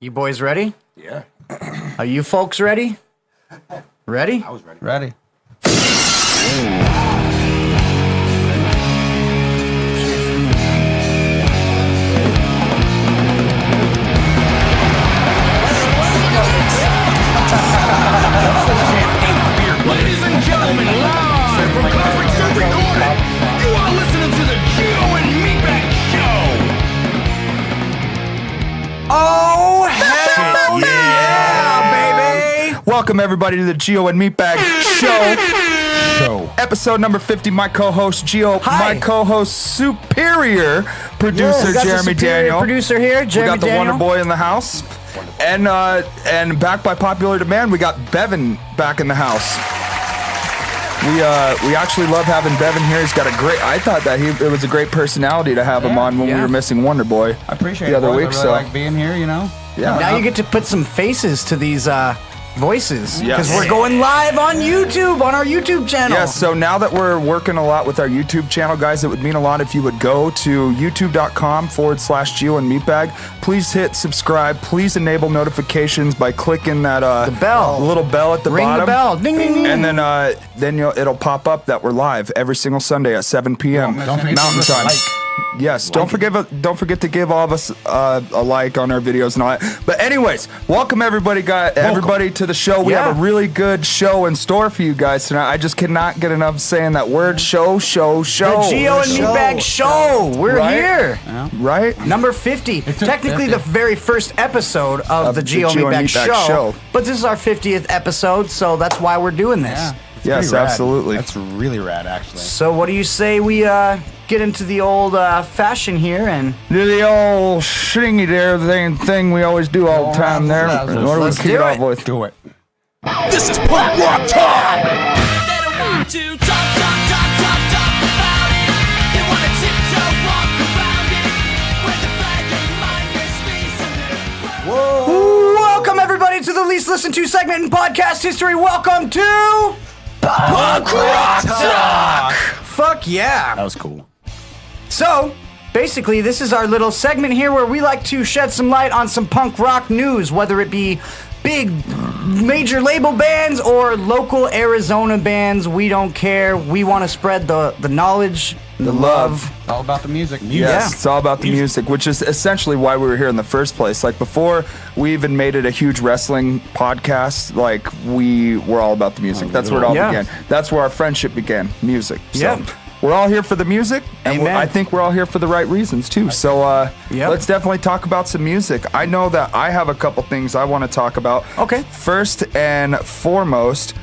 You boys ready? Yeah. Are you folks ready? Ready? I was ready. Ready. Ladies and gentlemen, live from Perfect Set Recorded, you are listening to the Gio and Meatbag Show. Oh, hell yeah, baby! Welcome everybody to the Gio and Meatbag Show. Episode number 50. My co-host Gio, Hi. my co-host superior producer We got the Jeremy superior Daniel. producer here, Jeremy We got the Daniel. Wonder Boy in the house. And back by popular demand, we got Bevan back in the house. We actually love having Bevan here. He's got a great. I thought that it was a great personality to have him on when we were missing Wonder Boy. I appreciate the it. other boys. week. I really So like being here, you know? yeah, Now you get to put some faces to these voices. Yes. Because we're going live on YouTube, on our YouTube channel. Yes, so now that we're working a lot with our YouTube channel, guys, it would mean a lot if you would go to youtube.com/Gio and Meatbag. Please hit subscribe. Please enable notifications by clicking that The bell. little bell at the Ring bottom. the bell. Ding, ding, ding. And then it'll pop up that we're live every single Sunday at 7 p.m. Don't forget to Mountain give us a Time. like. Yes, don't forget to give all of us a like on our videos and all that. But anyways, welcome everybody to the show. We have a really good show in store for you guys tonight. I just cannot get enough saying that word. Show. The Gio and Meatbag Show. We're Right? here. Right? Number 50. Technically 50. the very first episode of the Gio and Meatbag Show. But this is our 50th episode, so that's why we're doing this. Yeah. It's Yes, pretty rad. absolutely. That's really rad, actually. So what do you say we get into the old fashion here and Do the old shingy there thing we always do all the time there. Let's What do we Let's kick do it off it. with? Do it. This is punk rock time. They don't want to talk about it. They want to tiptoe walk around it. When the flag ain't mine, there's space in it. welcome everybody to the least listened to segment in podcast history. Welcome to Punk rock talk. Fuck yeah. That was cool. So, basically, this is our little segment here where we like to shed some light on some punk rock news, whether it be big major label bands or local Arizona bands. We don't care. We want to spread the knowledge, the love. It's all about the music. Yes, Yeah. it's all about the music, which is essentially why we were here in the first place. Like before we even made it a huge wrestling podcast, like we were all about the music. That's where it all Yeah. began. That's where our friendship began, music. So Yeah. we're all here for the music, and Amen. I think we're all here for the right reasons too. So Yep. let's definitely talk about some music. I know that I have a couple things I want to talk about. Okay. First and foremost,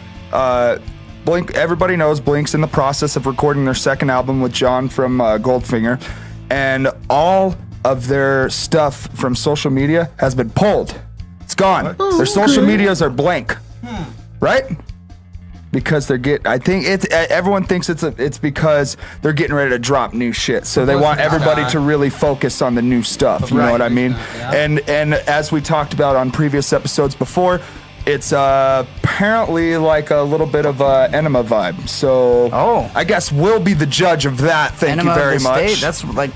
Blink. Everybody knows Blink's in the process of recording their second album with John from Goldfinger, and all of their stuff from social media has been pulled. It's gone. Their social medias are blank, right? Because I think everyone thinks it's because they're getting ready to drop new shit. So they want everybody to really focus on the new stuff. You know what I mean? And as we talked about on previous episodes before, it's apparently like a little bit of a Enema vibe. So I guess we'll be the judge of that. Thank Enema you very of the much. State, that's like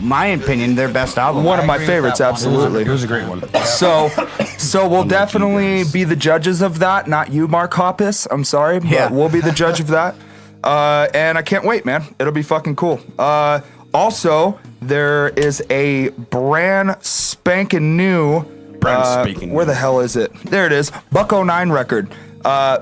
my opinion, their best album. One of my agree with favorites, that one. absolutely. It was a great one. So we'll definitely be the judges of that. Not you, Mark Hoppus. I'm sorry, but Yeah. we'll be the judge of that. And I can't wait, man. It'll be fucking cool. Also, there is a brand spanking new. Where the hell is it? There it is. Buck09 record.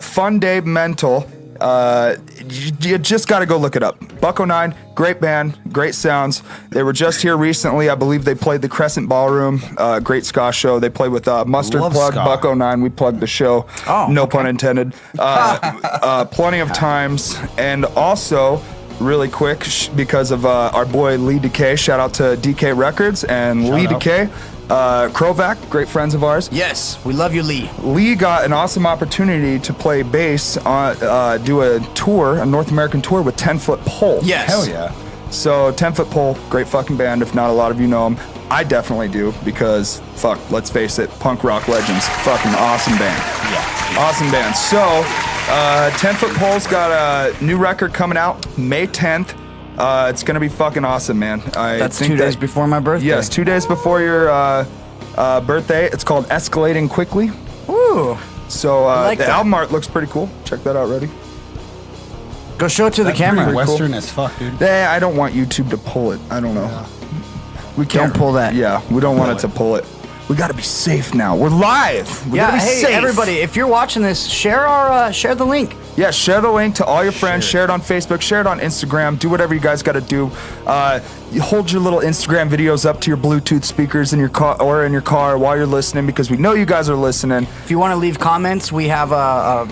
Fun Day Mental. You just got to go look it up. Buck09, great band, great sounds. They were just here recently. I believe they played the Crescent Ballroom, great ska show. They played with Mustard Love Plug, ska. Buck09. We plugged the show. Oh, no pun intended. Plenty of times. And also, really quick, because of our boy Lee Decay, shout out to DK Records and Lee out. Decay. Krovac, great friends of ours. Yes, we love you, Lee. Lee got an awesome opportunity to play bass on, do a tour, a North American tour with 10 Foot Pole. Yes. Hell yeah. So 10 Foot Pole, great fucking band. If not, a lot of you know them. I definitely do because, fuck, let's face it, punk rock legends. Fucking awesome band. Yeah. Awesome band. So 10 Foot Pole's got a new record coming out May 10th. It's gonna be fucking awesome, man. That's 2 days before my birthday. Yes, 2 days before your birthday. It's called Escalating Quickly. Ooh. So like the that. album art looks pretty cool. Check that out, ready? Go show it to the That's camera. pretty Western as fuck, dude. I don't want YouTube to pull it. I don't know. We can't Don't pull that. Yeah, we don't want it to pull it. We got to be safe now. We're live. We Yeah, gotta be hey, safe. everybody, if you're watching this, share the link. Yeah, share the link to all your friends. Share it on Facebook. Share it on Instagram. Do whatever you guys got to do. You hold your little Instagram videos up to your Bluetooth speakers in your car while you're listening, because we know you guys are listening. If you want to leave comments, we have a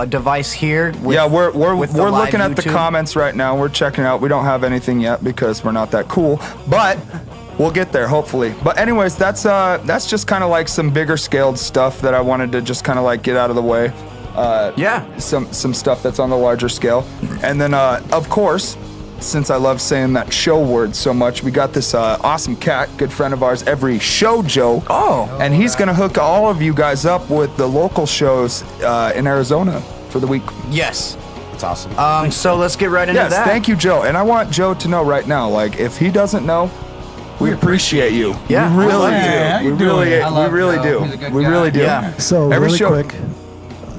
device here. With, Yeah, we're with the live looking at the YouTube. comments right now. We're checking out. We don't have anything yet because we're not that cool, but we'll get there hopefully. But anyways, that's just kind of like some bigger scaled stuff that I wanted to just kind of like get out of the way. Yeah. Some stuff that's on the larger scale, and then of course, since I love saying that show word so much, we got this awesome cat, good friend of ours, every show Joe. Oh. And he's gonna hook all of you guys up with the local shows in Arizona for the week. Yes. It's awesome. So let's get right into Yes, that. thank you, Joe. And I want Joe to know right now, like, if he doesn't know, we appreciate you. Yeah, we I really love do. you. Yeah, how We you doing? really, I we love really Joe. do. He's a good We guy. really do. Yeah. So Every really show- quick,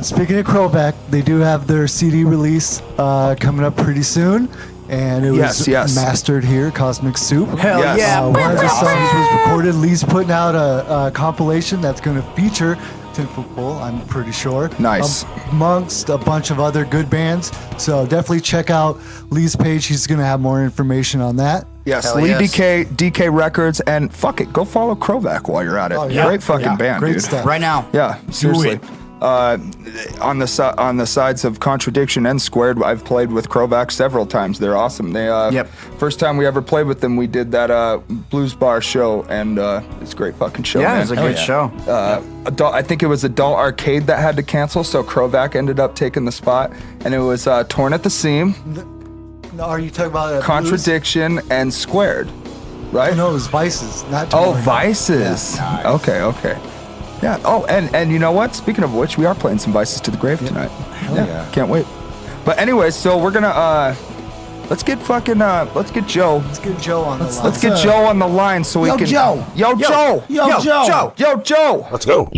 speaking of Crowback, they do have their CD release coming up pretty soon, and it was Yes. mastered here, Cosmic Soup. Hell Yes. yeah. One of the songs was recorded. Lee's putting out a compilation that's going to feature 10-Foot Pole, I'm pretty sure. Nice. Amongst a bunch of other good bands. So definitely check out Lee's page. He's going to have more information on that. Yes, Hell Lee yes. DK Records, and fuck it, go follow Krovac while you're at it. Oh, yeah. Great fucking Yeah, band, great dude. stuff. Right now. Yeah, seriously. On the sides of Contradiction and Squared, I've played with Krovac several times. They're awesome. They Yep. First time we ever played with them, we did that blues bar show, and it's a great fucking show. Yeah, man. it's a good show. I think it was Adult Arcade that had to cancel, so Krovac ended up taking the spot, and it was Torn at the Seam, No, are you talking about Contradiction, and Squared, right? No, it was Vices, not Oh, Torn. Vices. Okay. Yeah. Oh, and you know what? Speaking of which, we are playing some Vices to the Grave tonight. yeah. Can't wait. But anyways, so we're gonna let's get Joe. Let's get Joe on the line. Let's get Joe on the line so we Yo, can. Joe. Yo, Joe. Yo, Joe. Yo, Joe. Let's go.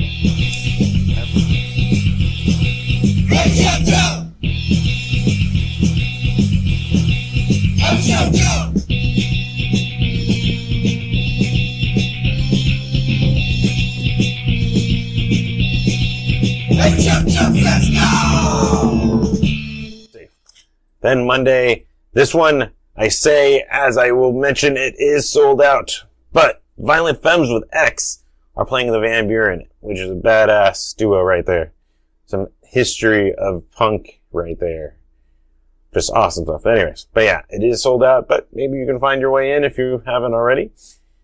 Then Monday, this one, I say, as I will mention, it is sold out. But Violent Femmes with X are playing the Van Buren, which is a badass duo right there. Some history of punk right there. Just awesome stuff. Anyways, but yeah, it is sold out, but maybe you can find your way in if you haven't already.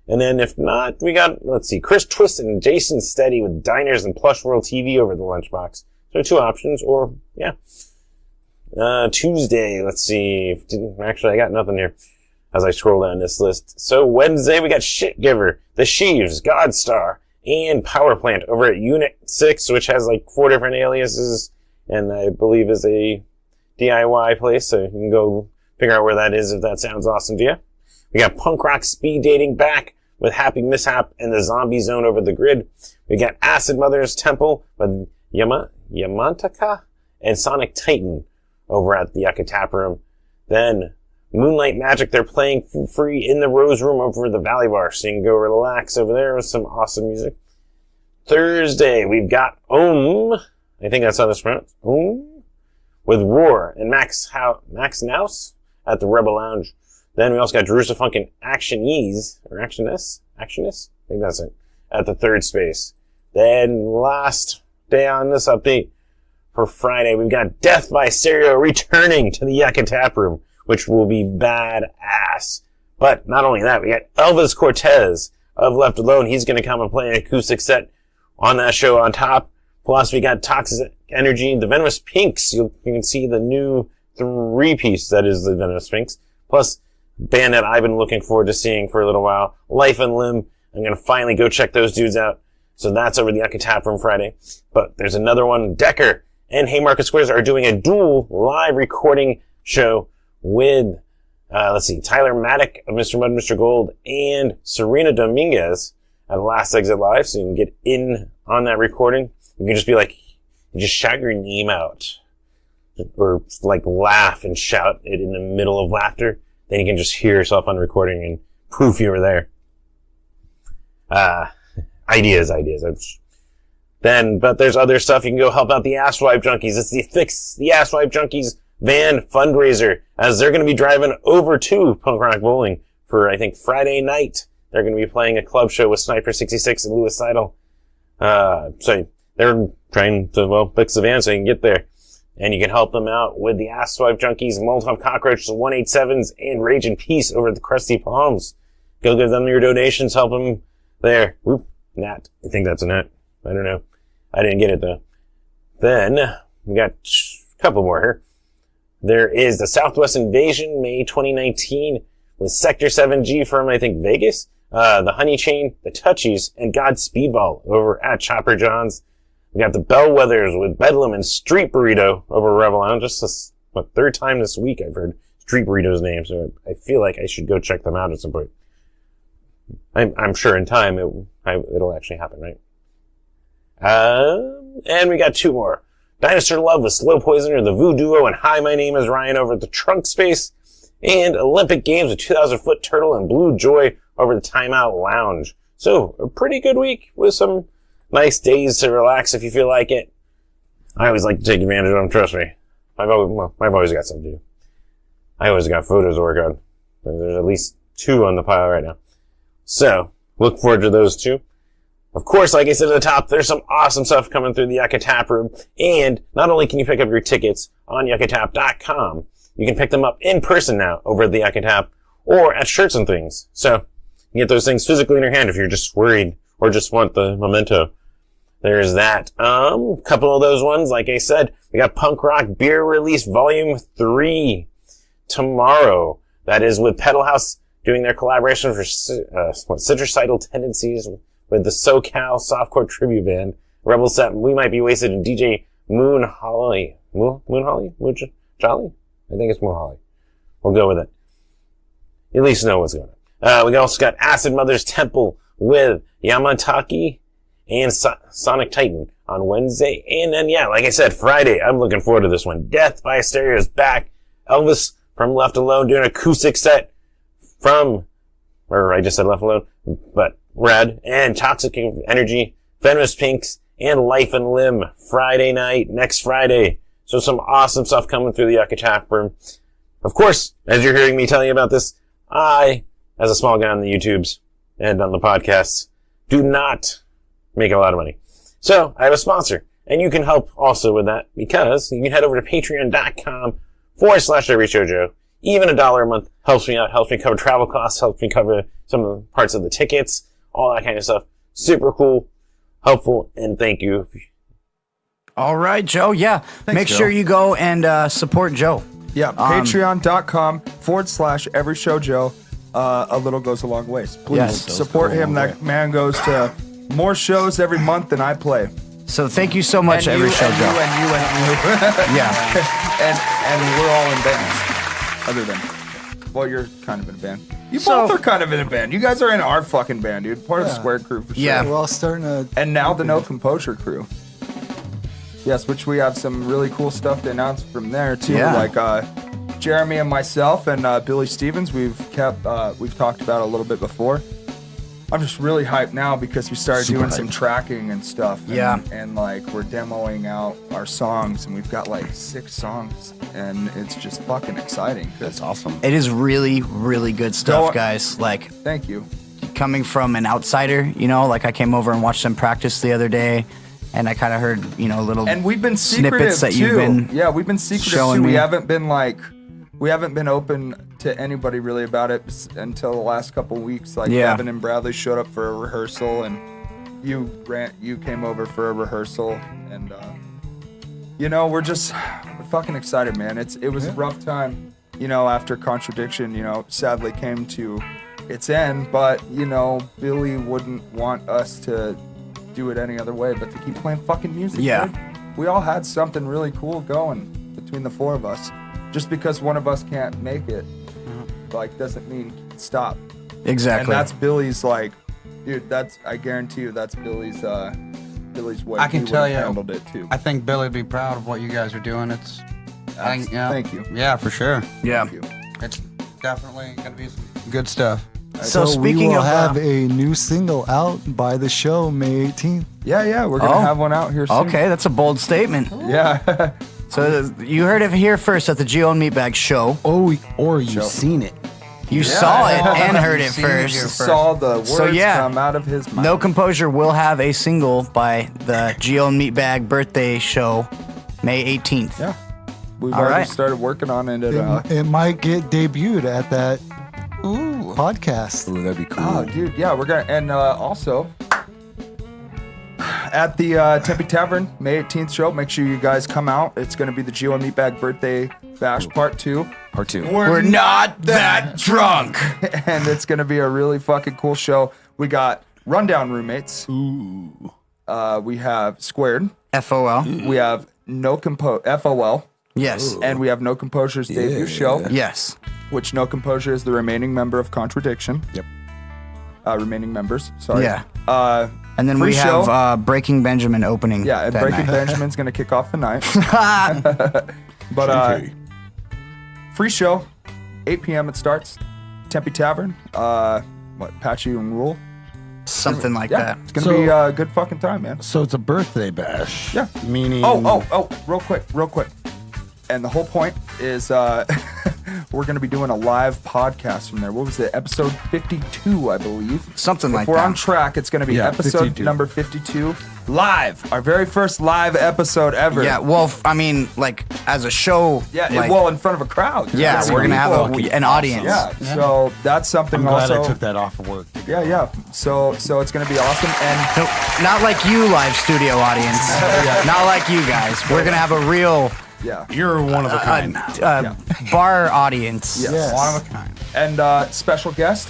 And then if not, we got, let's see, Chris Twist and Jason Steady with Diners and Plush World TV over the lunchbox. So 2 options, or, yeah. Tuesday, let's see. Actually, I got nothing here as I scroll down this list. So Wednesday, we got Shit Giver, The Sheaves, Godstar, and Power Plant over at Unit 6, which has like 4 different aliases, and I believe is a DIY place, so you can go figure out where that is if that sounds awesome to you. We got Punk Rock Speed Dating back with Happy Mishap and the Zombie Zone over the grid. We got Acid Mother's Temple with Yamantaka and Sonic Titan over at the Yucca Tap Room. Then Moonlight Magic, they're playing for free in the Rose Room over the Valley Bar, so you can go relax over there with some awesome music. Thursday, we've got I think that's how this pronounced, with Roar and Max Naus at the Rebel Lounge. Then we also got Jerusa Funk and Actionist, I think that's it, at the Third Space. Then last day on this update for Friday, we've got Death by Stereo returning to the Yucca Tap Room, which will be badass. But not only that, we got Elvis Cortez of Left Alone. He's going to come and play an acoustic set on that show on top. Plus, we got Toxic Energy, the Venomous Pinks. You can see the new 3-piece that is the Venomous Pinks. Plus, band that I've been looking forward to seeing for a little while, Life and Limb. I'm going to finally go check those dudes out. So that's over the Yucca Tap Room Friday. But there's another one. Decker and Haymarket Squares are doing a dual live recording show with, Tyler Maddock of Mr. Mud, Mr. Gold, and Serena Dominguez at Last Exit Live, so you can get in on that recording. You can just be like, you just shout your name out. Or like laugh and shout it in the middle of laughter. Then you can just hear yourself on the recording and proof you were there. Ideas. But there's other stuff. You can go help out the Asswipe Junkies. It's the Fix the Asswipe Junkies van fundraiser, as they're going to be driving over to Punk Rock Bowling for, I think, Friday night. They're going to be playing a club show with Sniper 66 and Louis Seidel. So they're trying to, fix the van so you can get there. And you can help them out with the Asswipe Junkies, Molotov Cockroaches, 187s, and Rage and Peace over at the Krusty Palms. Go give them your donations, help them there. Oop, Nat. I think that's a Nat. I don't know. I didn't get it though. Then, we got a couple more here. There is the Southwest Invasion, May 2019, with Sector 7G from, I think, Vegas, the Honey Chain, the Touchies, and God Speedball over at Chopper John's. We got the Bellwethers with Bedlam and Street Burrito over Rebel Lounge. Just this, third time this week I've heard Street Burrito's name, so I feel like I should go check them out at some point. I'm sure in time it'll actually happen, right? And we got two more. Dinosaur Love with Slow Poisoner, the Voodoo, and Hi, My Name is Ryan over at the Trunk Space, and Olympic Games with 2,000 Foot Turtle and Blue Joy over the Timeout Lounge. So, a pretty good week with some nice days to relax if you feel like it. I always like to take advantage of them, trust me. I've always got something to do. I always got photos to work on. There's at least 2 on the pile right now. So, look forward to those 2. Of course, like I said at the top, there's some awesome stuff coming through the Yucca Tap Room. And not only can you pick up your tickets on yuccatap.com, you can pick them up in person now over at the Yucca Tap or at Shirts and Things. So, you can get those things physically in your hand if you're just worried or just want the memento. There's that. Couple of those ones, like I said, we got Punk Rock Beer Release Volume 3 tomorrow. That is with Pedal House doing their collaboration for Citricidal Tendencies with the SoCal Softcore Tribute Band. Rebel Set, We Might Be Wasted, and DJ Moon Holly? Jolly? I think it's Moon Holly. We'll go with it. You at least know what's going on. We also got Acid Mother's Temple with Yamataki and Sonic Titan on Wednesday. And then, like I said, Friday, I'm looking forward to this one. Death by Stereo is back. Elvis from Left Alone doing an acoustic set I just said Left Alone, but Red and Toxic Energy, Venomous Pinks, and Life and Limb Friday night, next Friday. So some awesome stuff coming through the Yucca Tap Room. Of course, as you're hearing me tell you about this, I, as a small guy on the YouTubes and on the podcasts, do not make a lot of money. So, I have a sponsor, and you can help also with that, because you can head over to patreon.com/EveryShowJoe. Even $1 a month helps me out, helps me cover travel costs, helps me cover some of the parts of the tickets, all that kind of stuff. Super cool, helpful, and thank you. All right, Joe. Yeah. Make Joe. sure you go and support Joe. Yeah, patreon.com/EveryShowJoe. A little goes a long ways. Please Yes. support him. That man goes to more shows every month than I play. So thank you so much, Every Show Joe. Yeah. and we're all in bands. Other than, well, you're kind of in a band. You both are kind of in a band. You guys are in our fucking band, dude. Part of the Squared crew for sure. Yeah. We're all starting to... And now the No Composure crew. Yes, which we have some really cool stuff to announce from there too. Yeah. Like Jeremy and myself and Billy Stevens, we've talked about a little bit before. I'm just really hyped now because we started doing some tracking and stuff. And like we're demoing out our songs, and we've got like 6 songs, and it's just fucking exciting. That's awesome. It is really, really good stuff, guys. Like, thank you. Coming from an outsider, like I came over and watched them practice the other day, and I kind of heard, little and we've been snippets that you've been we've been secretive showing too. me. We haven't been open to anybody really about it until the last couple weeks. Like Evan and Bradley showed up for a rehearsal, and you came over for a rehearsal, and we're fucking excited, man. It was a rough time, after Contradiction, sadly came to its end, but Billy wouldn't want us to do it any other way but to keep playing fucking music. Yeah. Dude. We all had something really cool going between the 4 of us. Just because one of us can't make it, doesn't mean stop. Exactly. And that's Billy's Dude, I guarantee you that's Billy's way. I can He tell would've you, handled it too. I think Billy would be proud of what you guys are doing. Thank you. Yeah, for sure. Yeah. Thank you. It's definitely gonna be some good stuff. So we speaking will of have a new single out by the show May 18th. Yeah, we're gonna have one out here soon. Okay, that's a bold statement. Yeah. So you heard it here first at the Gio and Meatbag show. Oh, or you've seen it. You saw it and heard it Seen it here first. Saw the words So, yeah. come out of his mouth. No Composure will have a single by the Gio and Meatbag birthday show, May 18th. Yeah. We've All already right. started working on it. It might get debuted at that podcast. Ooh, that'd be cool. Oh, dude, yeah, we're gonna, and also at the Tempe Tavern, May 18th show. Make sure you guys come out. It's gonna be the Gio and Meatbag birthday bash part 2. Part 2. We're not that drunk. And it's gonna be a really fucking cool show. We got Rundown Roommates. Ooh. We have Squared. FOL. We have FOL. Yes. And we have No Composure's debut show, Yes. which No Composure is the remaining member of Contradiction. Yep. Remaining members, sorry. Yeah. And then free we have show. Breaking Benjamin opening. Yeah, and that Breaking night. Benjamin's gonna kick off the night. But free show, 8 p.m. it starts. Tempe Tavern. Patchy and Rule. Something like Yeah, that. it's gonna be a good fucking time, man. So it's a birthday bash. Yeah. Meaning. Oh, real quick. And the whole point is we're going to be doing a live podcast from there. What was it? Episode 52, I believe. Something like If we're that. on track, it's going to be Yeah, episode 52. number 52. Live. Our very first live episode ever. Yeah, well, I mean, like, as a show. Yeah, like, well, in front of a crowd. yeah, That's we're going to have people. an audience. Yeah, so that's something I'm glad also. I took that off of work. Yeah. So it's going to be awesome. And Nope, not like you, live studio audience. Not like you guys. We're going to have a real yeah. You're one of a kind. bar audience. Yes. One of a kind. And special guest,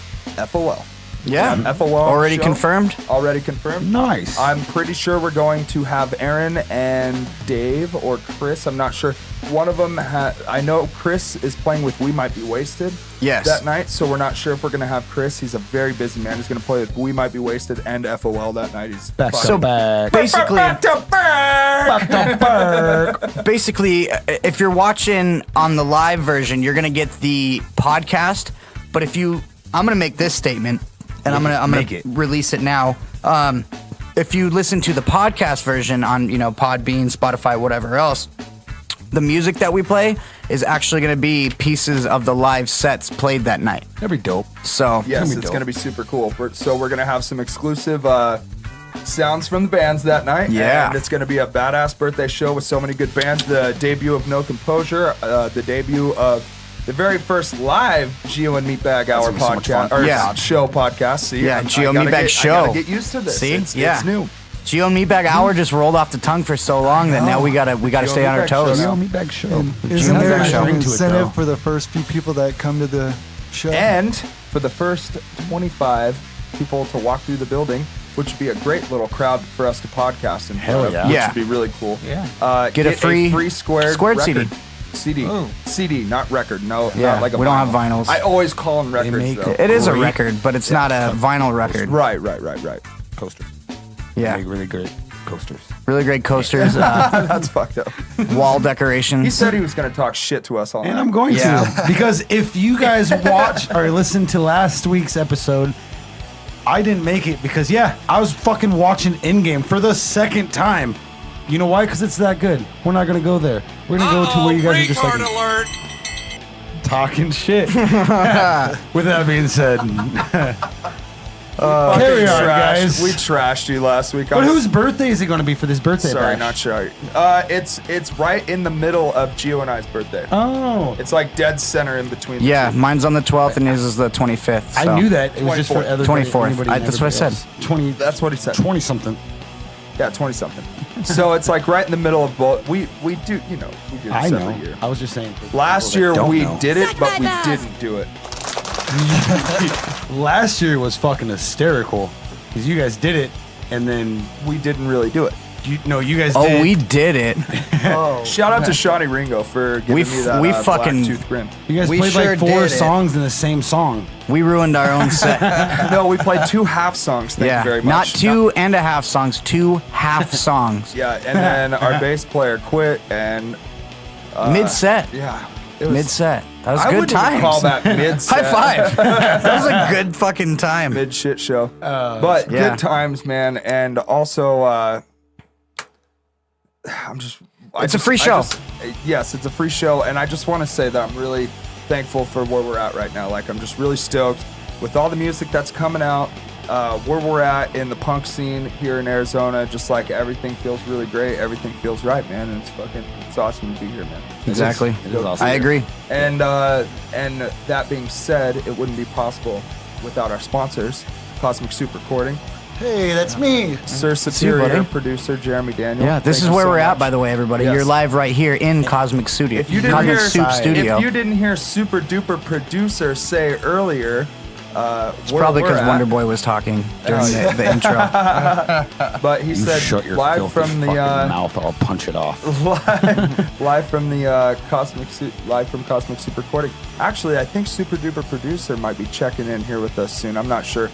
FOL. Yeah. FOL. Already show. confirmed? Already confirmed. Nice. I'm pretty sure we're going to have Aaron and Dave or Chris. I'm not sure. One of them I know Chris is playing with We Might Be Wasted Yes. that night, so we're not sure if we're going to have Chris. He's a very busy man. He's going to play with We Might Be Wasted and FOL that night. He's Back So to back. basically, Back to back. basically, if you're watching on the live version, you're gonna get the podcast. But I'm gonna make this statement, and I'm gonna Make it. release it now. If you listen to the podcast version on Podbean, Spotify, whatever else, the music that we play is actually gonna be pieces of the live sets played that night. That'd be dope. So Yes, be it's dope. going to be super cool. So we're going to have some exclusive sounds from the bands that night. Yeah. And it's going to be a badass birthday show with so many good bands. The debut of No Composure, the debut of the very first live Gio and Meatbag Hour gonna be so much fun. podcast, or Yeah. show podcast. See, Yeah, Gio and I gotta Meatbag get- show. I gotta get used to this. See? It's new. Gio and Meatbag Hour just rolled off the tongue for so long that now we gotta Gio stay on our Meatbag toes. Show. Meatbag show. Isn't Meatbag there show. an Into it, though. incentive for the first few people that come to the show? And for the first 25 people to walk through the building, which would be a great little crowd for us to podcast in front Hell of, yeah. which Yeah. would be really cool. Yeah. Get a free squared CD. record. CD, not record. No, Yeah, not like a we don't vinyl. have vinyls. I always call them records, make though. It is a Great. record, but it's not a vinyl record. Right. Coasters. Yeah, Make really great coasters. really great coasters, That's fucked up. wall He decorations. said he was going to talk shit to us all And night. I'm going Yeah. to. Because if you guys watch or listen to last week's episode, I didn't make it because, I was fucking watching Endgame for the second time. You know why? Because it's that good. We're not going to go there. We're going to go to where you guys are just like talking shit. With that being said, Fucking carry on, trashed. guys. We trashed you last week. but whose birthday is it going to be for this birthday Sorry, bash? not sure. It's right in the middle of Gio and I's birthday. Oh. It's like dead center in between. Yeah, the two. mine's on the 12th and his is the 25th. So. I knew that. It was just for 24th. other 24th. anybody and That's what I said. everybody else. 20. That's what he said. 20 something. Yeah, 20 something. So it's like right in the middle of both. We do, we do this I know. every year. I was just saying. for Last people year that don't we know. did it, but we didn't do it. Last year was fucking hysterical because you guys did it, and then We didn't really do it. You guys Oh, did. we did it. Shout out to Shawnee Ringo for giving me that we black fucking- tooth grin. You guys we played sure like 4 did it. songs in the same song. We ruined our own set. No, we played 2 half songs. Thank you very much. not 2.5 songs, 2 half songs. Yeah, and then our bass player quit, and Mid-set. yeah, it was Mid-set. That was I good wouldn't even times. call that mid-set. High five. That was a good fucking time. Mid shit show, but Yeah. good times, man. And also, It's a free show. Yes, it's a free show, and I just want to say that I'm really thankful for where we're at right now. Like, I'm just really stoked with all the music that's coming out, where we're at in the punk scene here in Arizona. Just like everything feels really great, everything feels right, man. And it's awesome to be here, man. Exactly. It is awesome. I agree. And that being said, it wouldn't be possible without our sponsors, Cosmic Soup Recording, Hey, that's me. Sir Superior, buddy. producer Jeremy Daniel. Yeah, this Thank is you where so we're at, much. by the way, everybody. Yes. You're live right here in Cosmic Studio. If you didn't Cosmic hear, Soup Studio. if you didn't hear Super Duper Producer say earlier, It's probably because Wonder Boy was talking during the intro. But he said Shut your live filthy from the fucking mouth, or I'll punch it off. live from the Cosmic Soup Recording. Actually, I think Super Duper Producer might be checking in here with us soon. I'm not sure,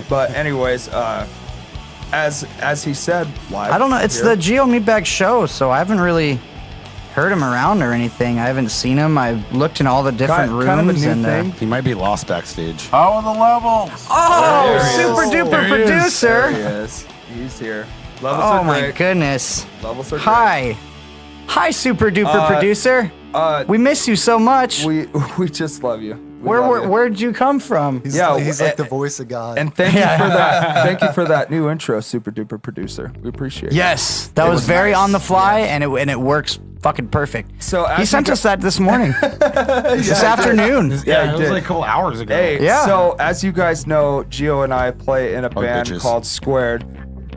but anyways, as he said, live. I don't know. It's here. the Gio and Meatbag show, so I haven't really heard him around or anything. I haven't seen him. I looked in all the different rooms. kind of a new and, thing. He might be lost backstage. How are the levels? Oh, There he super is. duper There he is. producer. There he is. He's here. Levels Oh are my great. goodness. Levels are Hi. Hi, super duper producer. great. We miss you so much. We just love you. We love you. Where'd you come from? He's, Yeah, he's like the voice of God. And thank you for that. Thank you for that new intro, Super Duper Producer. We appreciate it. Yes, that It was was very nice. on the fly, and it works fucking perfect. So as he you sent go- us that this morning, this afternoon. Yeah, it he was did. like a couple hours ago. Hey, Yeah. so as you guys know, Gio and I play in a band bitches. called Squared,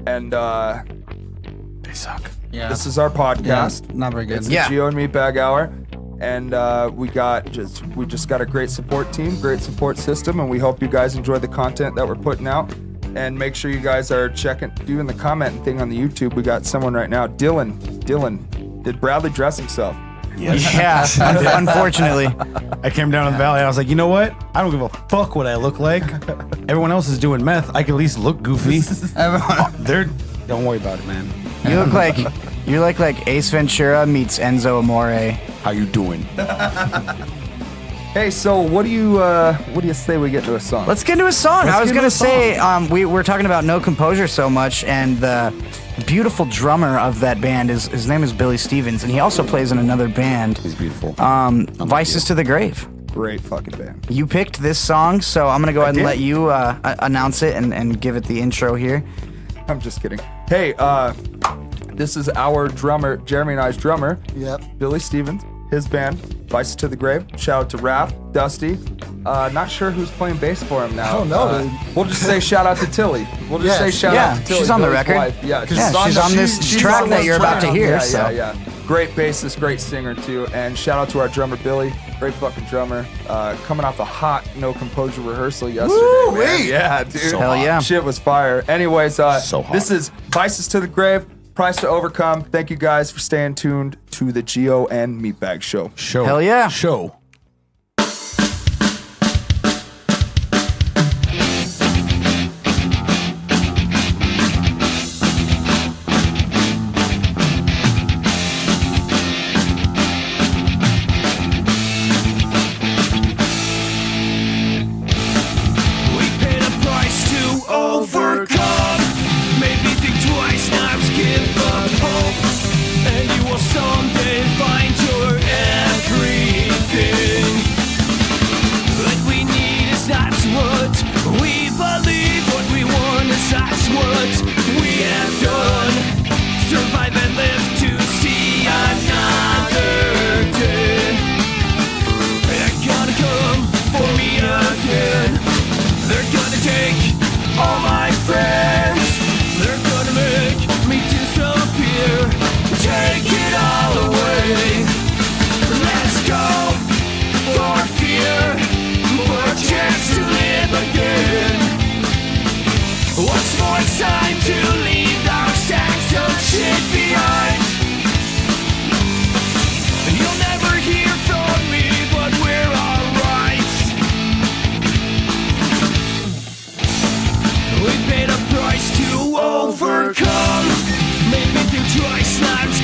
and They suck. Yeah. this is our podcast. Not very good. It's the Yeah. Gio and Meatbag Hour, and we just got a great support team, great support system, and we hope you guys enjoy the content that we're putting out. And make sure you guys are doing the commenting thing on the YouTube. We got someone right now, Dylan. Did Bradley dress himself? Yeah, unfortunately. I came down to the valley and I was like, you know what? I don't give a fuck what I look like. Everyone else is doing meth. I can at least look goofy. Don't worry about it, man. You look like Ace Ventura meets Enzo Amore. How you doing? Hey, so what do you say we get to a song? Let's get into a song. I was get gonna into a say we're talking about No Composure so much, and the beautiful drummer of that band his name is Billy Stevens, and he also plays in another band, He's beautiful. Vices to the Grave. Great fucking band. You picked this song, so I'm gonna go ahead and did. let you announce it and give it the intro here. I'm just kidding. Hey, this is our drummer, Jeremy and I's drummer, Yep. Billy Stevens, his band, Vices to the Grave. Shout out to Raph, Dusty. Not sure who's playing bass for him now. I don't know, dude. We'll just say shout out to Tilly. We'll just Yeah, say shout yeah, out to Tilly. she's on the Billy's record. wife. Yeah, Yeah, she's on this track on that this you're about to track. hear, Yeah, so. yeah. Great bassist, great singer too. And shout out to our drummer Billy. Great fucking drummer. Coming off a hot No Composure rehearsal yesterday. man. Woo-wee. Yeah, dude. So Hell yeah. Shit was fire. Anyways, So hot. this is Vices to the Grave, Price to Overcome. Thank you guys for staying tuned to the Gio and Meatbag Show. Show. Hell yeah. Show. We paid a price to overcome. Maybe think twice, not give up hope. And you will someday find your everything.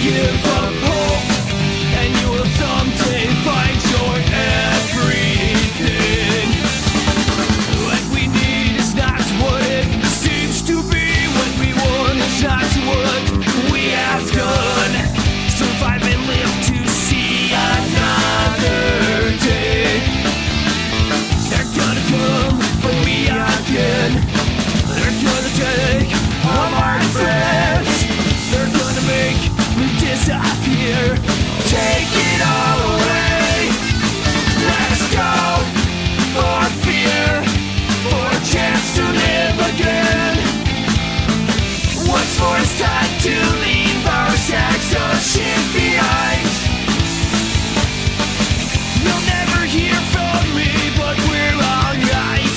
give up hope, and you will someday find your everything. What we need is not what it seems to be. What we want is not what we have done. Survive and live to see another day. They're gonna come for me again. They're gonna take all my friends. They're gonna make me disappear. Take it all away. Let's go for fear, for a chance to live again. Once more it's time to leave our sacks of shit behind. You'll never hear from me, but we're alright.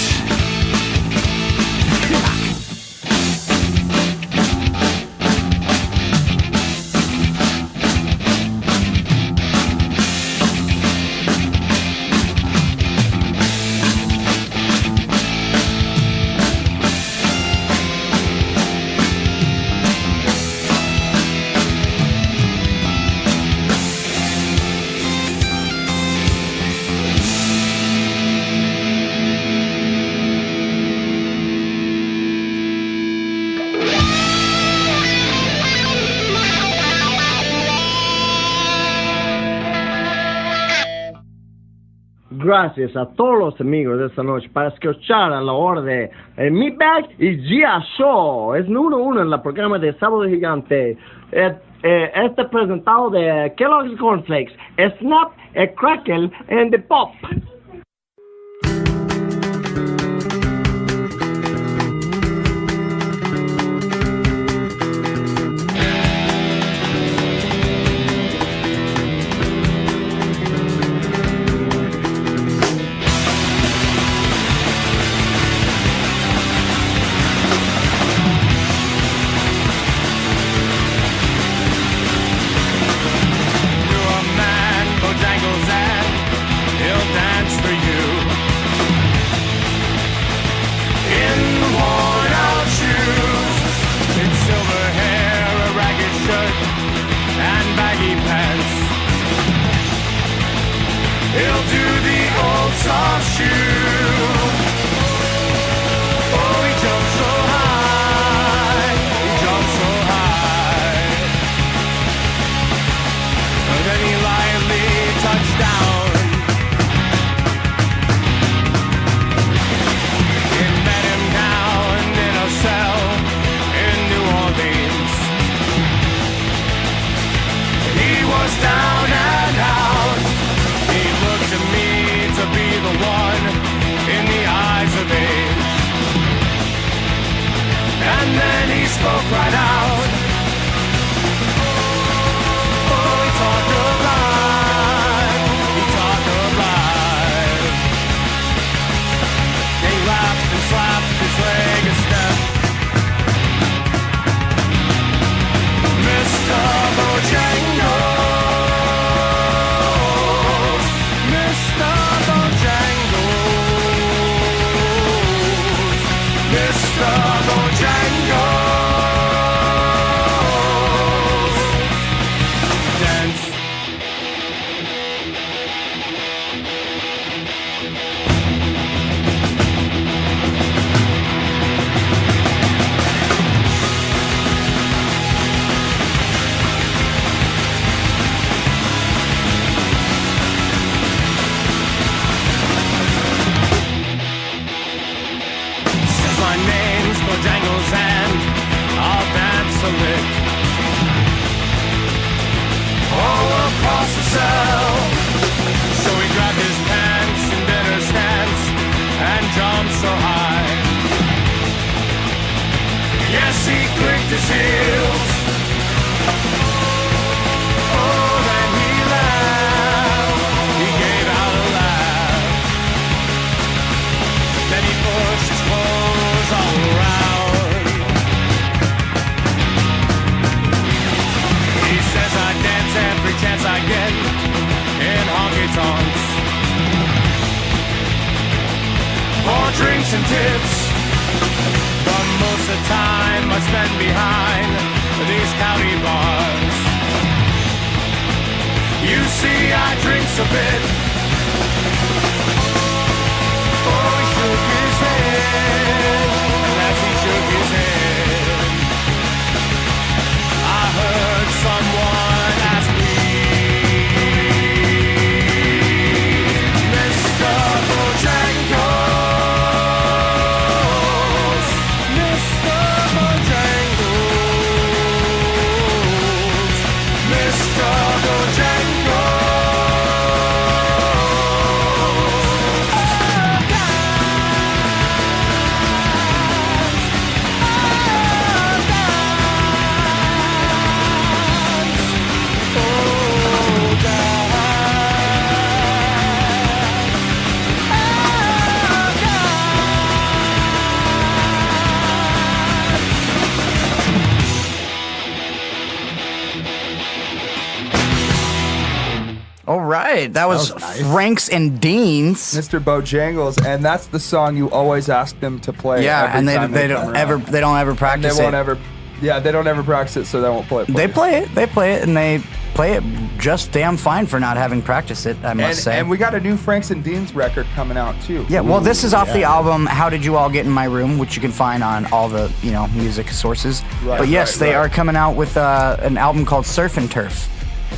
Gracias a todos los amigos de esta noche para escuchar a la hora de Meatbag y Gio Show. Es número 1 en el programa de Sábado Gigante. Este presentado de Kellogg's Cornflakes, Snap, Crackle and the Pop. drinks and tips. But most of the time I spend behind these county bars. us a bit. Oh, he shook his head, and as he shook his head, I heard someone ask me, Mr. Bojangles, Mr. Bojangles, Mr. Bojangles. All right, that was nice. Franks and Deans. Mr. Bojangles, and that's the song you always ask them to play. Yeah, every and time they come don't around. ever And practice they won't it. ever. Yeah, they don't ever practice it, so they won't play it. for They you. play it, and they play it just damn fine for not having practiced it, I must say. And we got a new Franks and Deans record coming out too. Yeah, well, this is off the album "How Did You All Get in My Room," which you can find on all the music sources. Right, but yes, right, they right. are coming out with an album called Surf and Turf,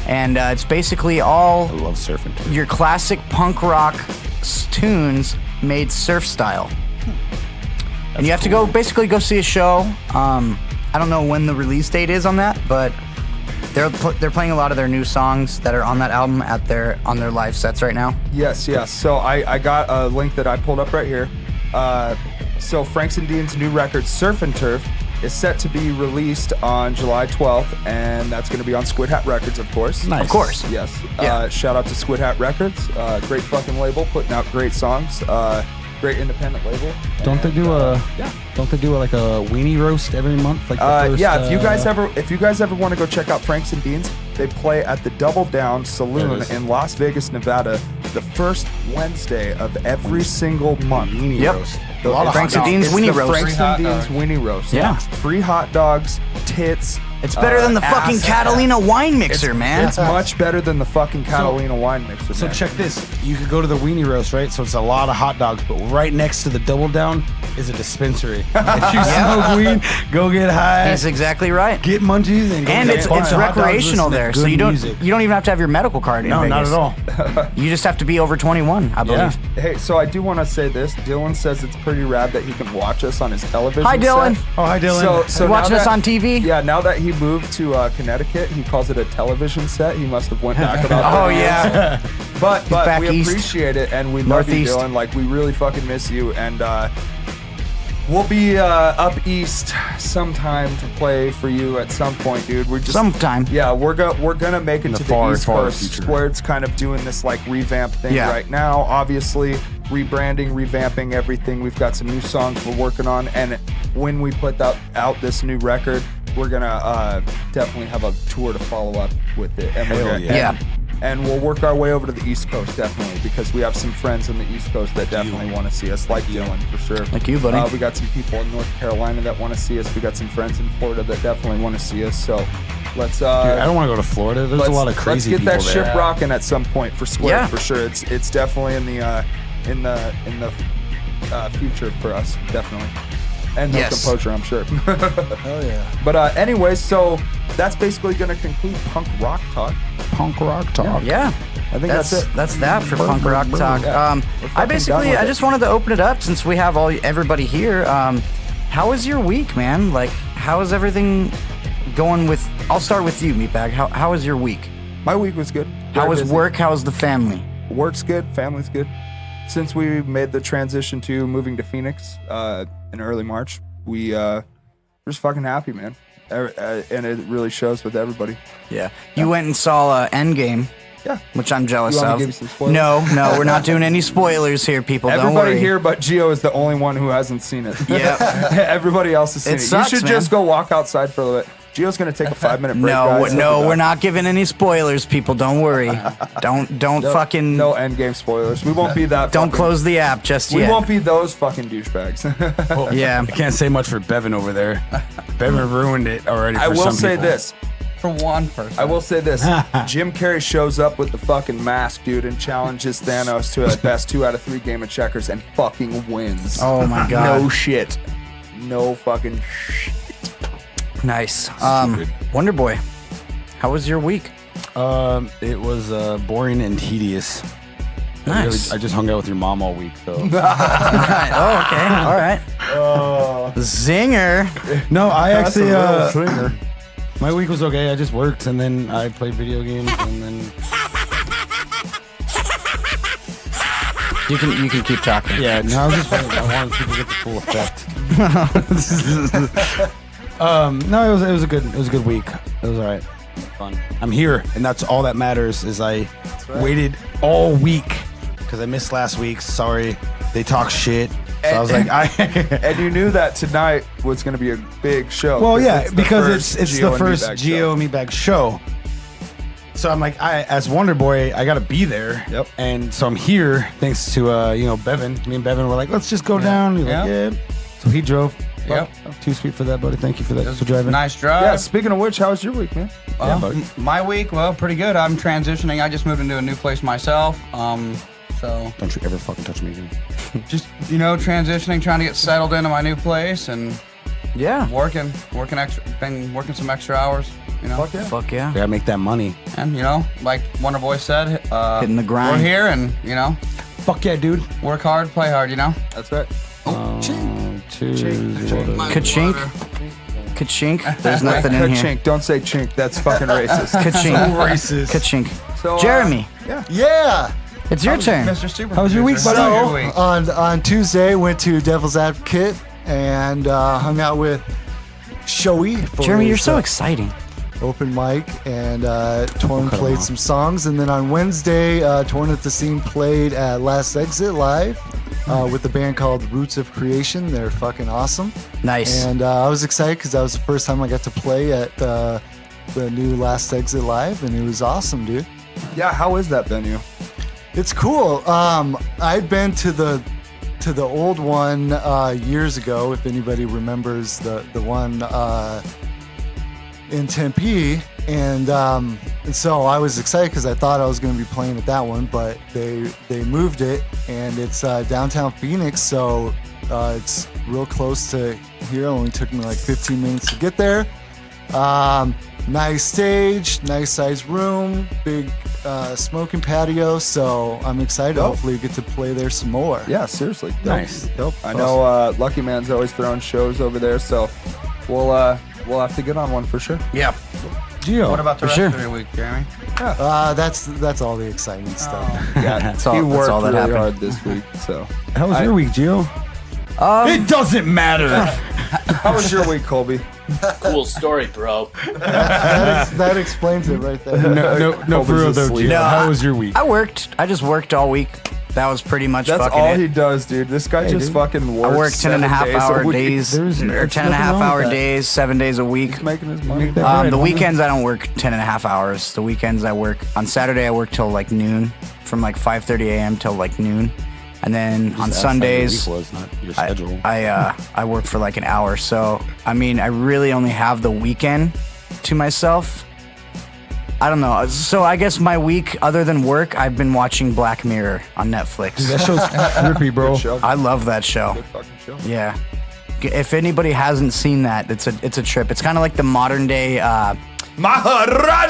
and it's basically all I love surfing. Too. your classic punk rock tunes made surf style. And you have to basically go see a show. I don't know when the release date is on that, but they're playing a lot of their new songs that are on that album on their live sets right now. Yes. So I got a link that I pulled up right here. So Franks and Dean's new record, Surf and Turf, is set to be released on July 12th, and that's going to be on Squid Hat Records, of course. Nice. Of course. Yes. Yeah. Shout out to Squid Hat Records. Great fucking label, putting out great songs. Great independent label. Don't they do a like a weenie roast every month? Like the first, yeah, if you guys ever want to go check out Franks and Deans, they play at the Double Down Saloon in Las Vegas, Nevada, the first Wednesday of every single month. weenie Yep. roast. The- A lot of Franks hot and dogs. Dean's weenie the roast. Franks and Dean's weenie roast. Yeah. Free hot dogs, tits. It's better than the fucking ass. Catalina wine mixer, man. It's much better than the fucking Catalina wine mixer. So man. check this. You could go to the weenie roast, right? So it's a lot of hot dogs, but right next to the Double Down is a dispensary. If you smoke weed, go get high, He's exactly right. get munchies, and go And get it's a bunch of hot dogs, recreational listen to there, so good you don't music. even have to have your medical card in No, Vegas. not at all. You just have to be over 21, I believe. Yeah. Hey, so I do want to say this. Dylan says it's pretty rad that he can watch us on his television. Hi, Dylan. set. Oh, hi, Dylan. So You now watching us that- on TV? Yeah, now that he moved to Connecticut, he calls it a television set. He must have went back about. Oh 30 years. yeah. But back we east. appreciate it and we love you, Northeast. Dylan. Like we really fucking miss you, and we'll be up east sometime to play for you at some point, dude. We're just Sometime. Yeah, we're gonna make it the to far, the East far Coast. future. Squared's kind of doing this like revamp thing Yeah. right now. Obviously, rebranding, revamping everything. We've got some new songs we're working on, and when we put out this new record, we're gonna definitely have a tour to follow up with it. And we're Hell gonna- yeah. Yeah. And we'll work our way over to the East Coast, definitely, because we have some friends on the East Coast that definitely want to see us, like Dylan, for sure. Like you, buddy. We got some people in North Carolina that want to see us. We got some friends in Florida that definitely want to see us. So let's. Dude, I don't want to go to Florida. There's a lot of crazy Let's get people that there. ship rocking at some point for Square, Yeah. for sure. It's definitely in the future for us, definitely. And no Yes. composure, I'm sure. Hell yeah. But anyways, so that's basically going to conclude punk rock talk. Punk rock talk. Yeah. I think that's it. That's that for punk rock talk. Yeah. We're I fucking done with I it. just wanted to open it up since we have everybody here. How was your week, man? Like, how is everything going with? I'll start with you, Meatbag. How was your week? My week was good. How Very was busy. work? How was the family? Work's good. Family's good. Since we made the transition to moving to Phoenix in early March, we're just fucking happy, man. And it really shows with everybody. Yeah. You went and saw Endgame, Yeah. which I'm jealous You want me of. to give you some spoilers? No, we're not doing any spoilers here, people. Don't Everybody worry. here but Gio is the only one who hasn't seen it. Yeah. Everybody else has seen it. sucks, You should man. just go walk outside for a little bit. Gio's gonna take a 5-minute break. No, guys. He'll be we're back. not giving any spoilers, people. Don't worry. Don't fucking No Endgame spoilers. We won't be that. don't fucking- close the app just We yet. won't be those fucking douchebags. Well, Yeah. I can't say much for Bevan over there. Bevan ruined it already for I will some say people. this. For one person. I will say this: Jim Carrey shows up with the fucking mask, dude, and challenges Thanos to a best 2 out of 3 game of checkers and fucking wins. Oh my god. No shit. No fucking shit. Nice. Wonder Boy, how was your week? It was boring and tedious. Nice. I just hung out with your mom all week, so. Right. Oh, okay. All right. Zinger. No, I That's actually. a real swinger. My week was okay. I just worked and then I played video games and then. You can keep talking. Yeah, no, I was just. I wanted people to get the full effect. No, it was a good week. It was all right. Fun. I'm here, and that's all that matters. Is I waited all week because I missed last week. Sorry, they talk shit. So I was like, And you knew that tonight was going to be a big show. well, yeah, it's the because first it's Gio the and first Meatbag Gio and Meatbag show. So I'm like, as Wonder Boy, I gotta be there. Yep. And so I'm here thanks to Bevan. Me and Bevan were like, let's just go down. He's like, yeah. So he drove. Yep. Well, too sweet for that, buddy. Thank you for that. It was For driving. Nice drive. Yeah, speaking of which, how was your week, man? Well, my week, well, pretty good. I'm transitioning. I just moved into a new place myself. So Don't you ever fucking touch me again. just, transitioning, trying to get settled into my new place and Yeah. working extra, been working some extra hours, Fuck yeah. Gotta make that money. And, like Wonder Boy said, Hitting the grind. we're here and, Fuck yeah, dude. work hard, play hard, That's right. Ka-chink. Ka-chink. There's nothing in here. Ka-chink. Don't say chink. That's fucking racist. Ka-chink. Racist. Ka-chink. So, Jeremy, Yeah. it's your turn. Mr. Super. How was your week, buddy? How was So your week? on Tuesday, went to Devil's Advocate and hung out with Showy. For Jeremy, you're his, so exciting. open mic, and Torn played some songs. And then on Wednesday, Torn at the Scene played at Last Exit Live with the band called Roots of Creation. They're fucking awesome. Nice. And I was excited because that was the first time I got to play at the new Last Exit Live, and it was awesome, dude. Yeah, how is that venue? It's cool. I'd been to the old one years ago. If anybody remembers the one in Tempe, and so I was excited because I thought I was going to be playing at that one, but they moved it, and it's downtown Phoenix, so it's real close to here. It only took me like 15 minutes to get there. Nice stage, nice sized room, big smoking patio, so I'm excited. Dope. Hopefully get to play there some more. Yeah, seriously. Dope. Nice. Dope. I know Lucky Man's always throwing shows over there, so we'll have to get on one for sure. Yeah. Gio. What about the rest sure. of your week, Jeremy? That's all the exciting stuff. Yeah, That's all- he that's worked all that really happened. hard this week. So, How was your week, Gio? It doesn't matter. how was your week, Colby? Cool story, bro. That explains it right there. no, for real though, asleep. Gio. No, How was your week? I worked. I just worked all week. That was pretty much That's fucking all it. he does, dude. This guy just dude. fucking works. I work 10 and a 7 half days a hour week. days, There's or 10 and a half nothing wrong hour with that. days, 7 days a week. He's making his money. The weekends I don't work 10 and a half hours. The weekends I work, on Saturday I work till like noon, from like 5:30 a.m. till like noon. And then on Sundays, was not your schedule. I work for like an hour. So, I mean, I really only have the weekend to myself. I don't know. So I guess my week, other than work, I've been watching Black Mirror on Netflix. That show's trippy, bro. Good show. I love that show. Good fucking show. Yeah. If anybody hasn't seen that, it's a trip. It's kind of like the modern day.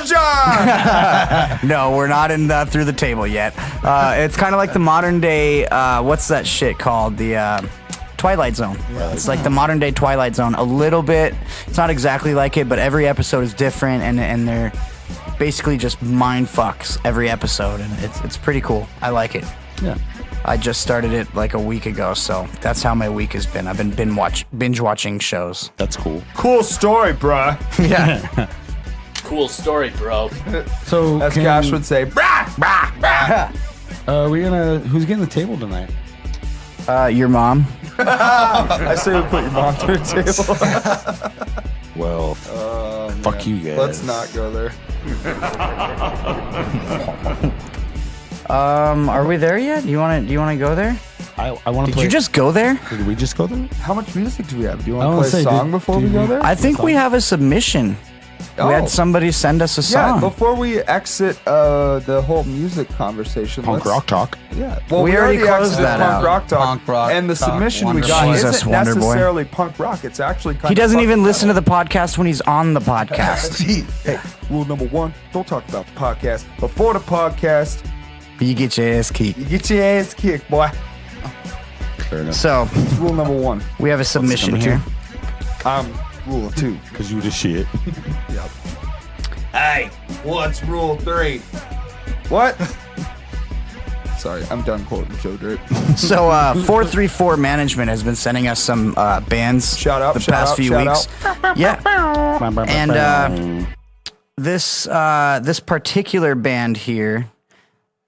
Maharaja! No, we're not in through the table yet. It's kind of like the modern day. What's that shit called? The Twilight Zone. It's like the modern day Twilight Zone. A little bit. It's not exactly like it, but every episode is different, and they're basically just mind fucks every episode, and it's pretty cool. I like it. Yeah. I just started it like a week ago, so that's how my week has been. I've been binge watching shows. That's cool. Cool story, bruh. Yeah. Cool story, bro. So, As Cash would say, brah, brah, brah. who's getting the table tonight? Your mom. I say we put your mom through a table. Well, fuck you guys. Let's not go there. Are we there yet? Do you want to go there? I want to Did play. you just go there? Did we just go there? How much music do we have? Do you I want wanna to play a say, song dude, before we dude, go there? I think we have a submission. We had somebody send us a Yeah, song. before we exit the whole music conversation, Punk let's- rock talk. Yeah, well, We already closed exited that punk out. rock talk, Punk rock and the talk, submission we Wonder got Boy. Jesus, isn't Wonder Boy. necessarily punk rock. It's actually kind He of doesn't fucking even listen to metal. the podcast when he's on the podcast. Hey, rule number 1: don't talk about the podcast before the podcast. You get your ass kicked. You get your ass kicked, boy. Fair enough. So It's rule number 1. we have a submission number here. Rule 2. Because you the shit. Hey, what's rule 3? What? Sorry, I'm done quoting Joe Dirt. So 434 Management has been sending us some bands Shout out, the shout past out, few shout weeks. Yeah. And this particular band here,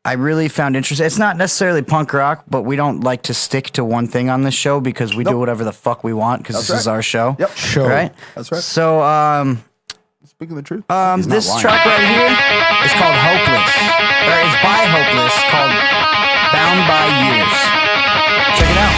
I really found interesting. It's not necessarily punk rock, but we don't like to stick to one thing on this show because we do whatever the fuck we want because this is right. our show. Yep. Show. Right? That's right. So Speaking the truth. this track right here is called Hopeless. Or it's by Hopeless called Bound by Years. Check it out.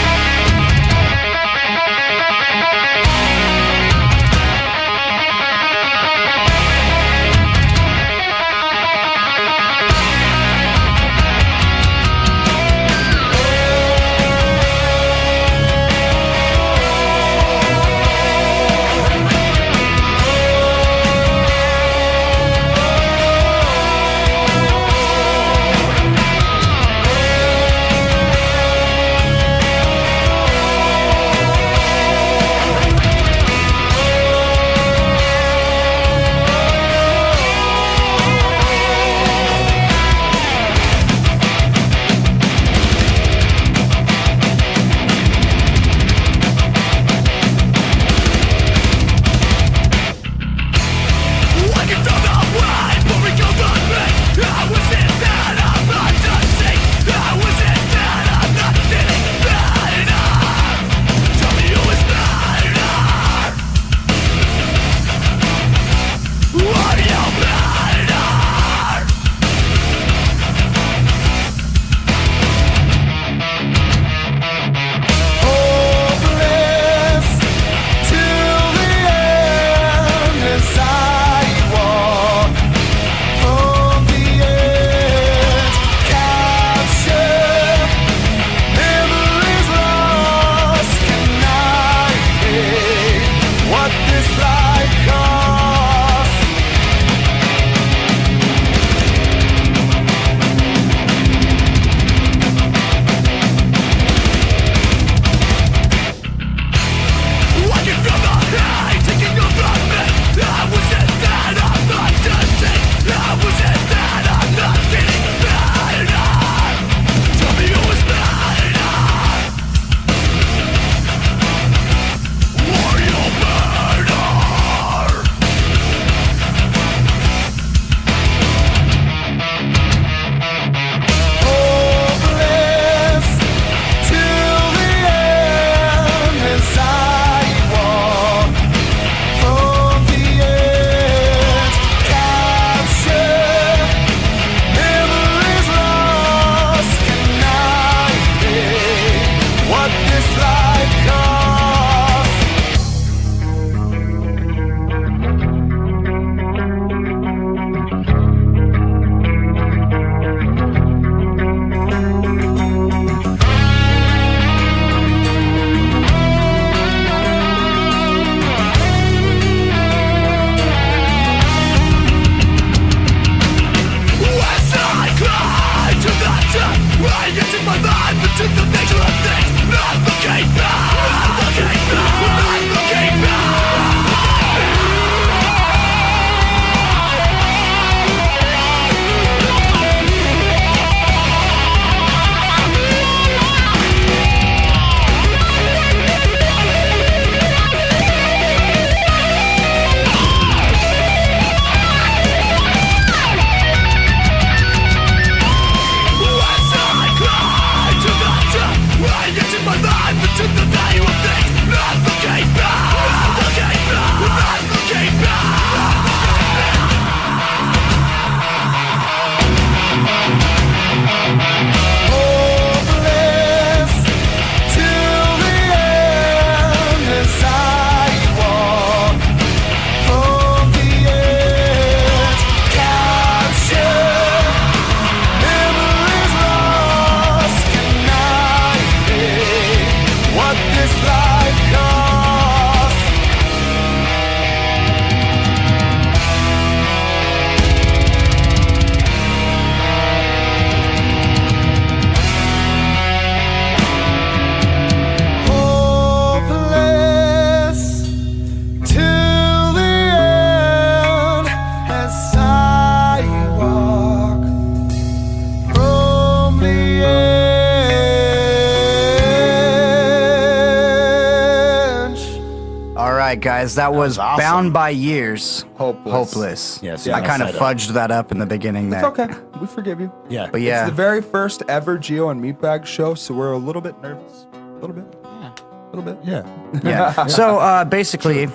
guys. That was awesome. Bound by Years. Hopeless. Yes, I yeah, kind of side up. fudged that up in the beginning It's there. okay. We forgive you. Yeah. But yeah. It's the very first ever Gio and Meatbag show, so we're a little bit nervous. A little bit. A little bit. Yeah. Yeah. So basically,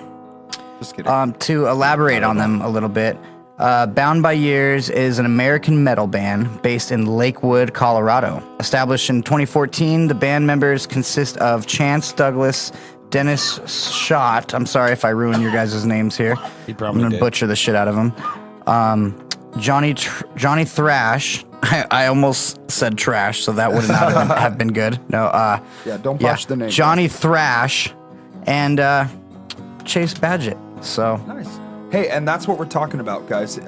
Just kidding. to elaborate on them a little bit, Bound by Years is an American metal band based in Lakewood, Colorado. Established in 2014, the band members consist of Chance Douglas, Dennis Schott. I'm sorry if I ruin your guys' names here. He I'm probably gonna did. butcher the shit out of them. Johnny Thrash. I almost said trash, so that would not have been good. No. Yeah, don't botch the name. Johnny Thrash and Chase Badgett. So Nice. Hey, and that's what we're talking about, guys.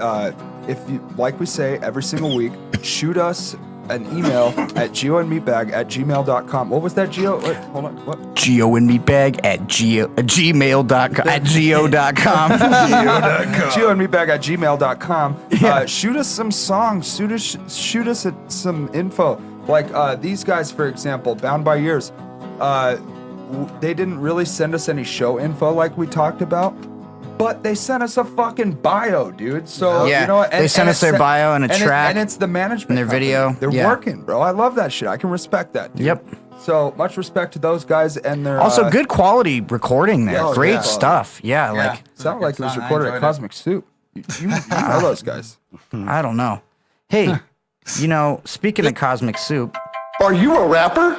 If you, like we say every single week, shoot us an email at gioandmeatbag@gmail.com. What was that, Gio? Wait, hold on. What? Gio and Meatbag at gmail.com at geo.com. gioandmeatbag@gmail.com. Shoot us some songs. Shoot us some info. Like these guys, for example, Bound by Years. They didn't really send us any show info like we talked about, but they sent us a fucking bio, dude. So Yeah, you know what? they sent us their bio and a track and it's the management and their company. video. They're Yeah. working, bro. I love that shit. I can respect that. Dude. Yep. So much respect to those guys and their Also, good quality recording there. Yeah, Great yeah. stuff. Yeah, Yeah. like, Sounded like it was Good sound. I recorded at enjoyed it. Cosmic Soup. You know those guys. I don't know. Hey, you know, speaking of Cosmic Soup, Are you a rapper?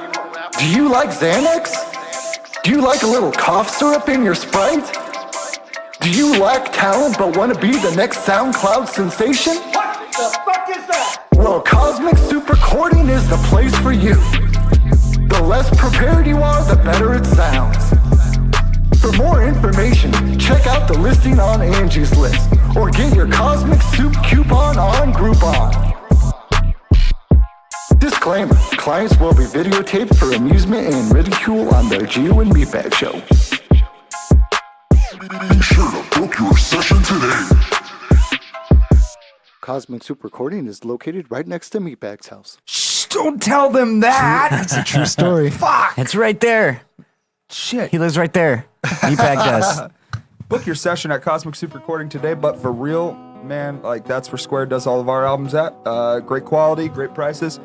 Do you like Xanax? Do you like a little cough syrup in your Sprite? Do you lack talent but want to be the next SoundCloud sensation? What the fuck is that? Well, Cosmic Soup Recording is the place for you. The less prepared you are, the better it sounds. For more information, check out the listing on Angie's List or get your Cosmic Soup coupon on Groupon. Disclaimer, clients will be videotaped for amusement and ridicule on the Gio and Meatbag Show. Be sure to book your session today. Cosmic Soup Recording is located right next to Meatbag's house. Shh, don't tell them that. It's a true story. Fuck. it's right there. Shit. He lives right there. Meatbag does. Book your session at Cosmic Soup Recording today, but for real, man, like that's where Squared does all of our albums at. Great quality, great prices.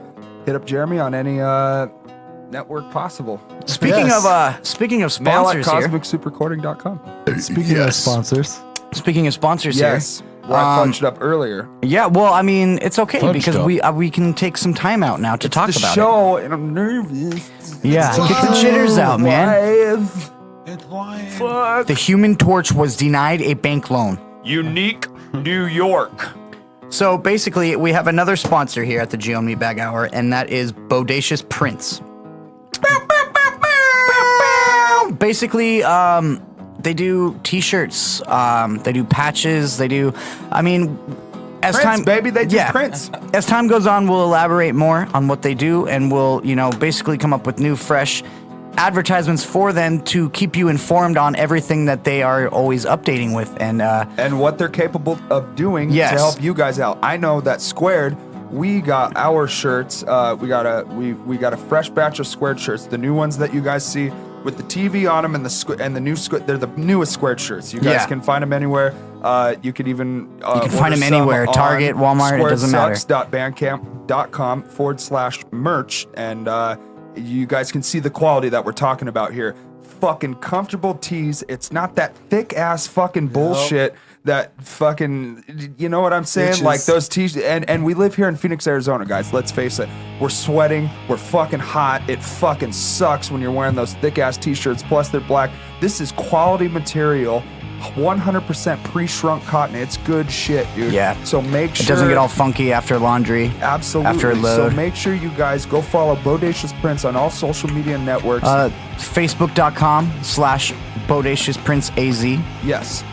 Hit up Jeremy on any network possible. Speaking Yes. of Mail at sponsors here. CosmicSoupreCording.com. Speaking of sponsors, Speaking of sponsors Yes. Well, I punched up earlier. here. Yeah, well, I mean, it's okay Fudged because up. we can take some time out now to talk The about show, and I'm nervous. it. Yeah, get the jitters out, man. Fuck. The Human Torch was denied a bank loan. Unique New York. So basically, we have another sponsor here at the Gio and Meatbag Hour, and that is Bodacious Prints. Basically, they do T-shirts, they do patches, they do. I mean, as Prints, time, baby, they do prints. As time goes on, we'll elaborate more on what they do, and we'll, basically come up with new, fresh advertisements for them to keep you informed on everything that they are always updating with, And what they're capable of doing Yes. to help you guys out. I know that Squared, we got our shirts. We got a fresh batch of Squared shirts, the new ones that you guys see with the TV on them and the new they're the newest Squared shirts. You guys Yeah. can find them anywhere. You could even You can find them anywhere, Target, Walmart, it doesn't matter. squaredsucks.bandcamp.com/merch, and you guys can see the quality that we're talking about here. Fucking comfortable tees. It's not that thick ass fucking bullshit that fucking, you know what I'm saying? Bitches. Like those tees. And we live here in Phoenix, Arizona, guys. Let's face it. We're sweating. We're fucking hot. It fucking sucks when you're wearing those thick ass t-shirts. Plus they're black. This is quality material. 100% pre-shrunk cotton. It's good shit, dude. Yeah. So make sure it doesn't get all funky after laundry. Absolutely. After a So load. make sure you guys go follow Bodacious Prints on all social media networks. Facebook.com/BodaciousPrintsAZ. Yes.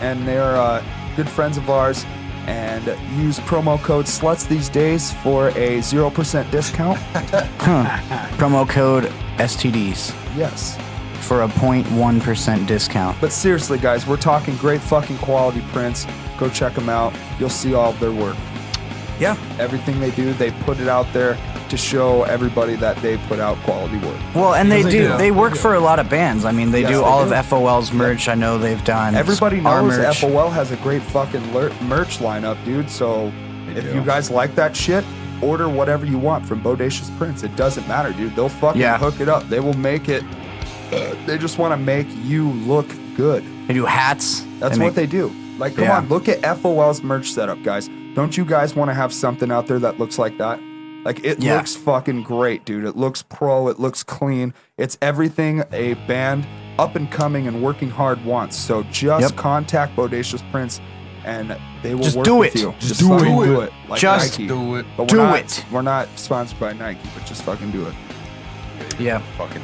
And they're good friends of ours. And use promo code SLUTS these days for a 0% discount. Promo code STDs Yes. for a 0.1% discount. But seriously, guys, we're talking great fucking quality prints. Go check them out. You'll see all of their work. Yeah. Everything they do, they put it out there. to show everybody that they put out quality work. Well, and they Because they do. do. They work for a lot of bands. I mean, they Yes, do they all do. of FOL's merch. I know they've done. Everybody our knows merch. FOL has a great fucking merch lineup, dude. So if do. you guys like that shit, order whatever you want from Bodacious Prints. It doesn't matter, dude. They'll fucking hook it up. They will make it. They just want to make you look good. They do hats. That's what they do. Like, come Yeah. on, look at FOL's merch setup, guys. Don't you guys want to have something out there that looks like that? Like, it looks fucking great, dude. It looks pro. It looks clean. It's everything a band up and coming and working hard wants. So just contact Bodacious Prints and they will Just work do with it. you. Just fucking do it. Like Just Nike. do it. But Do we're not, it. We're not sponsored by Nike, but just fucking do it. Yeah. Fucking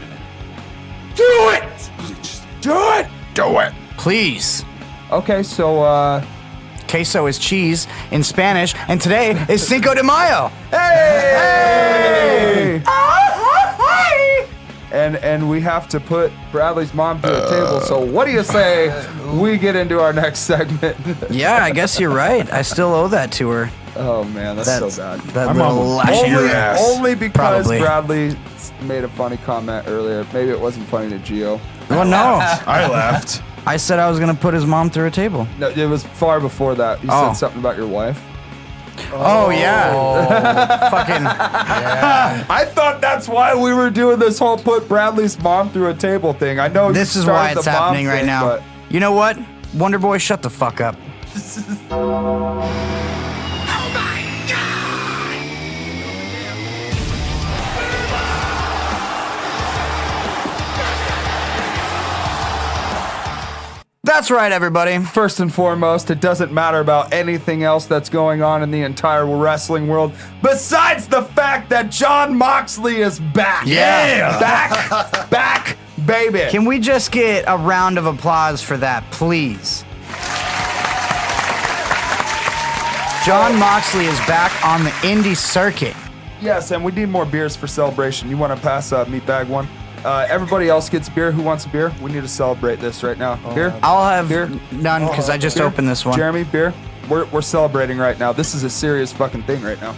Do it! Do it! Do it! Please. Okay, so, Queso is cheese in Spanish, and today is Cinco de Mayo. Hey! And we have to put Bradley's mom to a table. So what do you say we get into our next segment? Yeah, I guess you're right. I still owe that to her. Oh man, that's so bad. That My little mom- lashing her ass. Only because Probably. Bradley made a funny comment earlier. Maybe it wasn't funny to Gio. Well, no. I laughed. I said I was gonna put his mom through a table. No, it was far before that. You Oh. said something about your wife. Oh, yeah. Fucking. I thought that's why we were doing this whole put Bradley's mom through a table thing. I know This you is why started it's the mom happening right thing, now. but You know what? Wonder Boy, shut the fuck up. That's right, everybody. First and foremost, it doesn't matter about anything else that's going on in the entire wrestling world besides the fact that Jon Moxley is back. Yeah. Back, baby. Can we just get a round of applause for that, please? Jon Moxley is back on the indie circuit. Yes, and we need more beers for celebration. You want to pass Meatbag one? Everybody else gets beer. Who wants a beer? We need to celebrate this right now. Beer? I'll have Beer? none because I just Beer? opened this one. Jeremy, beer? We're celebrating right now. This is a serious fucking thing right now.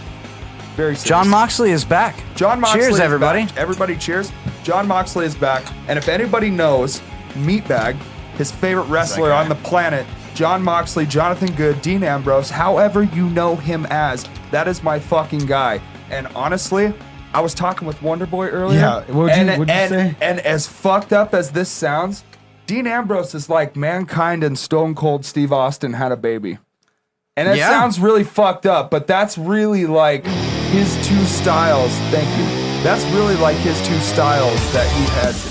Very serious. Jon Moxley is back. Jon Moxley Cheers, is everybody. back. Everybody cheers. Jon Moxley is back. And if anybody knows Meatbag, his favorite wrestler on the planet, Jon Moxley, Jonathan Good, Dean Ambrose, however you know him as, that is my fucking guy. And honestly, I was talking with Wonder Boy earlier. Yeah, what'd you say? And as fucked up as this sounds, Dean Ambrose is like Mankind and Stone Cold Steve Austin had a baby. And it Yeah. sounds really fucked up, but that's really like his two styles. Thank you. That's really like his two styles that he has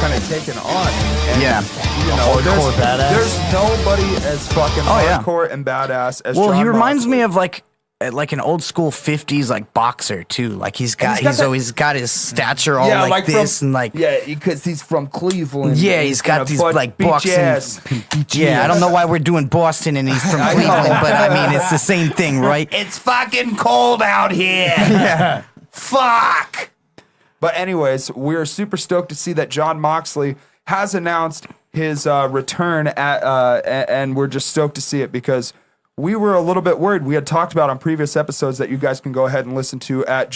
kind of taken on. And, Yeah. You know, Hardcore badass. there's nobody as fucking Oh, yeah. hardcore and badass as Well, Jon he reminds Moxley. me of like an old school 50s like boxer too. Like he's that- always got his stature all like this and like yeah, because he's from Cleveland. yeah, he's got and a these butt like beach boxing. ass. Yeah, I don't know why we're doing Boston and he's from Cleveland, but I mean it's the same thing, right? It's fucking cold out here. Yeah. Fuck. But anyways, we're super stoked to see that Jon Moxley has announced his return and we're just stoked to see it because we were a little bit worried. We had talked about on previous episodes that you guys can go ahead and listen to at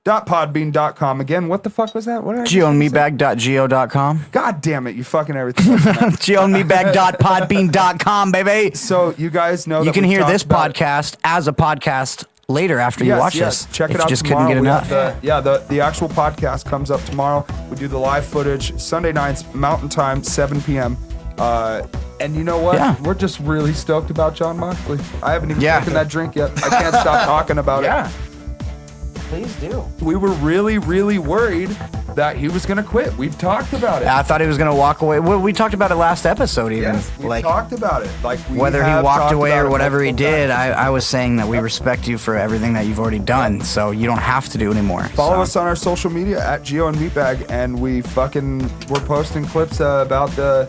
gioandmeatbag.podbean.com. Again, what the fuck was that? What did I just say? GeoandMeatbag.geo.com. God damn it, you fucking everything. GeoandMeatbag.podbean.com, baby. So you guys know You that can we hear talked this about it. podcast as a podcast later after you watch this. Check if it out you just tomorrow. couldn't get We enough. have the actual podcast comes up tomorrow. We do the live footage Sunday nights, Mountain Time, 7 p.m. And you know what? Yeah. We're just really stoked about Jon Moxley. I haven't even Yeah. taken that drink yet. I can't stop talking about it. Please do. We were really, really worried that he was going to quit. We've talked about it. I thought he was gonna walk away. Well, we talked about it last episode, even Yes, we've like talked about it. Like we whether he have walked talked away about or it whatever he multiple did. times. I was saying that we respect you for everything that you've already done, so you don't have to do anymore. Follow So. us on our social media at Gio and Meatbag, and we're posting clips about the